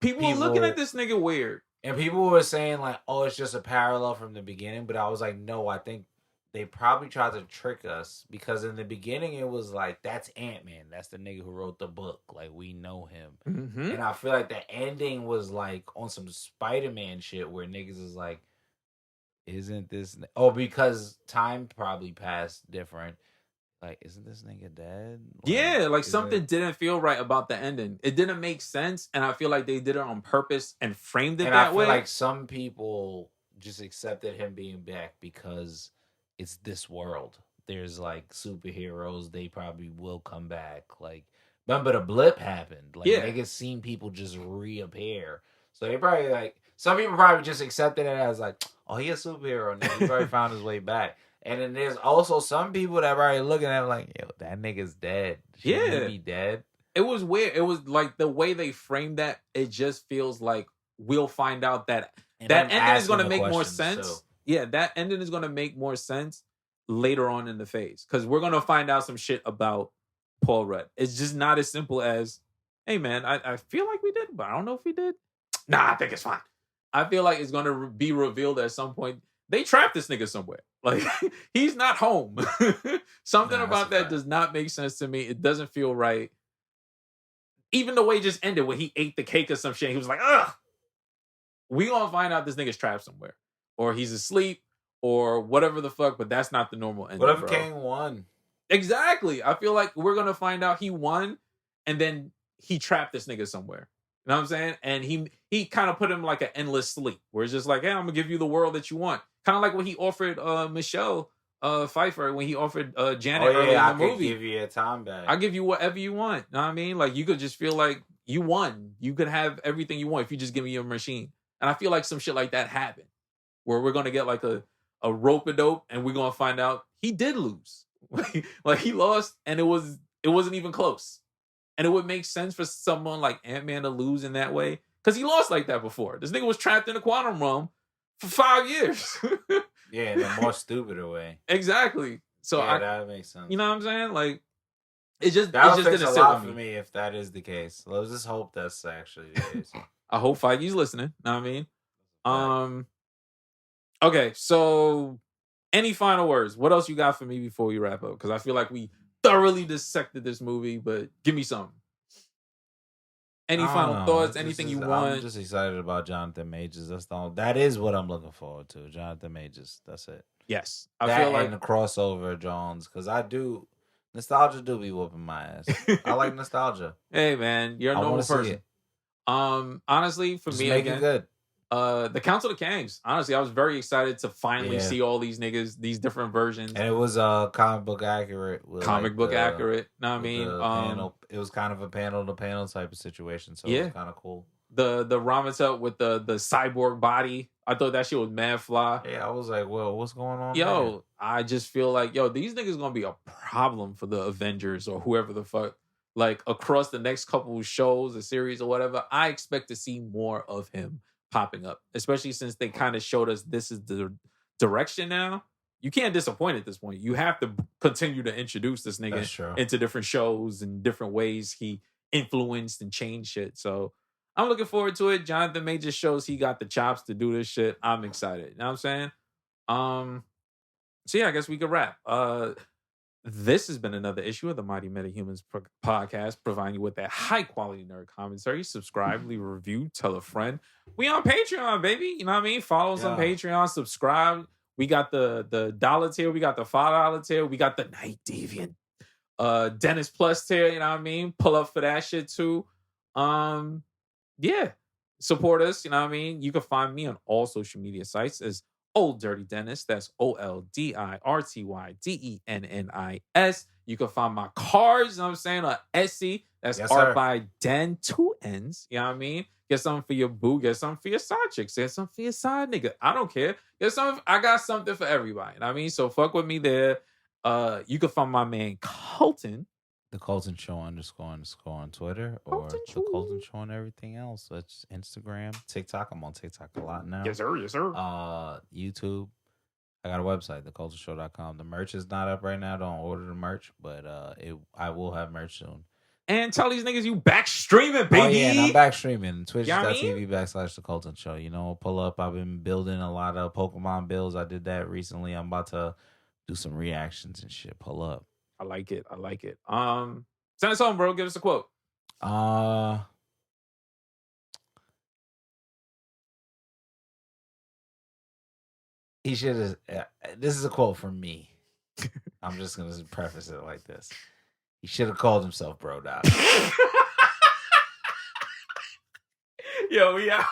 people were looking at this nigga weird. And people were saying like, "Oh, it's just a parallel from the beginning," but I was like, "No, I think they probably tried to trick us because in the beginning it was like that's Ant-Man, that's the nigga who wrote the book, like we know him." Mm-hmm. And I feel like the ending was like on some Spider-Man shit where niggas is like, "Isn't this?" Oh, because time probably passed different. Like, isn't this nigga dead? Yeah, like is something it- didn't feel right about the ending. It didn't make sense, and I feel like they did it on purpose and framed it And I that feel way. like some people just accepted him being back because it's this world. There's like superheroes, they probably will come back. Like, remember the blip happened. Like, Yeah. niggas seen people just reappear. So they probably like, some people probably just accepted it as like, oh, he a superhero. And he probably found his way back. And then there's also some people that probably looking at him like, yo, that nigga's dead. Shouldn't Yeah. he be dead? It was weird. It was like the way they framed that, it just feels like we'll find out that And that I'm ending is asking going to the make more questions, sense. too. Yeah, that ending is going to make more sense later on in the phase because we're going to find out some shit about Paul Rudd. It's just not as simple as, hey, man, I feel like we did, but I don't know if we did. Nah, I think it's fine. I feel like it's going to be revealed at some point. They trapped this nigga somewhere. Like, he's not home. Something Nah, about that's a that fact. does not make sense to me. It doesn't feel right. Even the way it just ended when he ate the cake or some shit, he was like, ugh. We gonna find out this nigga's trapped somewhere. Or he's asleep, or whatever the fuck, but that's not the normal ending. What if bro. Kang won? Exactly. I feel like we're gonna find out he won, and then he trapped this nigga somewhere. You know what I'm saying? And he kind of put him like an endless sleep, where it's just like, hey, I'm gonna give you the world that you want. Kind of like what he offered Michelle Pfeiffer when he offered Janet early in I the could movie. give you your time back. I'll give you whatever you want. You know what I mean? Like, you could just feel like you won. You could have everything you want if you just give me your machine. And I feel like some shit like that happened, where we're gonna get like a rope-a-dope, and we're gonna find out he did lose. Like he lost, and it wasn't even close. And it would make sense for someone like Ant-Man to lose in that way, because he lost like that before. This nigga was trapped in the quantum realm for 5 years. Yeah, in a more stupider way. Exactly. So yeah, that makes sense. you know what I'm saying? Like, it just That didn't fix a sit lot with for me if that is the case. Let's just hope that's actually the case. I hope Feige's listening. Know what I mean? Okay, so any final words? What else you got for me before we wrap up? Because I feel like we thoroughly dissected this movie, but give me something. Any final thoughts? Anything you want? I'm just excited about Jonathan Majors. That is what I'm looking forward to. Jonathan Majors. That's it. Yes, I feel like and the crossover Jones, because nostalgia do be whooping my ass. I like nostalgia. Hey man, you're a normal person. Honestly, for Just me make again, it good. The Council of Kangs. Honestly, I was very excited to finally Yeah. see all these niggas, these different versions. And it was comic book accurate. With Comic book accurate. Know what I with mean? the panel. It was kind of a panel to panel type of situation, so it Yeah. was kind of cool. The Ramata with the cyborg body. I thought that shit was mad fly. Yeah, I was like, well, what's going on? Yo, I just feel like, these niggas gonna be a problem for the Avengers or whoever the fuck. Like, across the next couple of shows or series or whatever, I expect to see more of him popping up, especially since they kind of showed us this is the direction now. You can't disappoint at this point. You have to continue to introduce this That's true. nigga into different shows and different ways he influenced and changed shit. So I'm looking forward to it. Jonathan Majors shows he got the chops to do this shit. I'm excited. You know what I'm saying? So yeah, I guess we could wrap. This has been another issue of the Mighty Metahumans podcast, providing you with that high quality nerd commentary. Subscribe, leave a review, tell a friend. We on Patreon, baby. You know what I mean? Follow us on Patreon, subscribe. We got the $1 tier, we got the $5 tier, we got the Night Deviant Dennis Plus tier, you know what I mean? Pull up for that shit too. Yeah. Support us, you know what I mean? You can find me on all social media sites as Old Dirty Dennis. That's OLDIRTYDENNIS. You can find my cards, you know what I'm saying, on Etsy. That's art by Den, 2 N's. You know what I mean? Get something for your boo, get something for your side chicks, get something for your side nigga. I don't care. Get something. I got something for everybody. You know what I mean? So fuck with me there. You can find my man Colton. The Colton Show _ on Twitter, or the Colton Show on everything else. That's Instagram, TikTok. I'm on TikTok a lot now. Yes, sir. Yes, sir. YouTube. I got a website, thecultureshow.com. The merch is not up right now. Don't order the merch, but I will have merch soon. And tell these niggas you back streaming, baby. Oh, yeah, and I'm back streaming. You know what I mean? Twitch.tv / The Colton Show. You know, pull up. I've been building a lot of Pokemon builds. I did that recently. I'm about to do some reactions and shit. Pull up. I like it. Send us home, bro. Give us a quote. He should have. This is a quote from me. I'm just gonna preface it like this. He should have called himself Bro Dot. Yo, we out.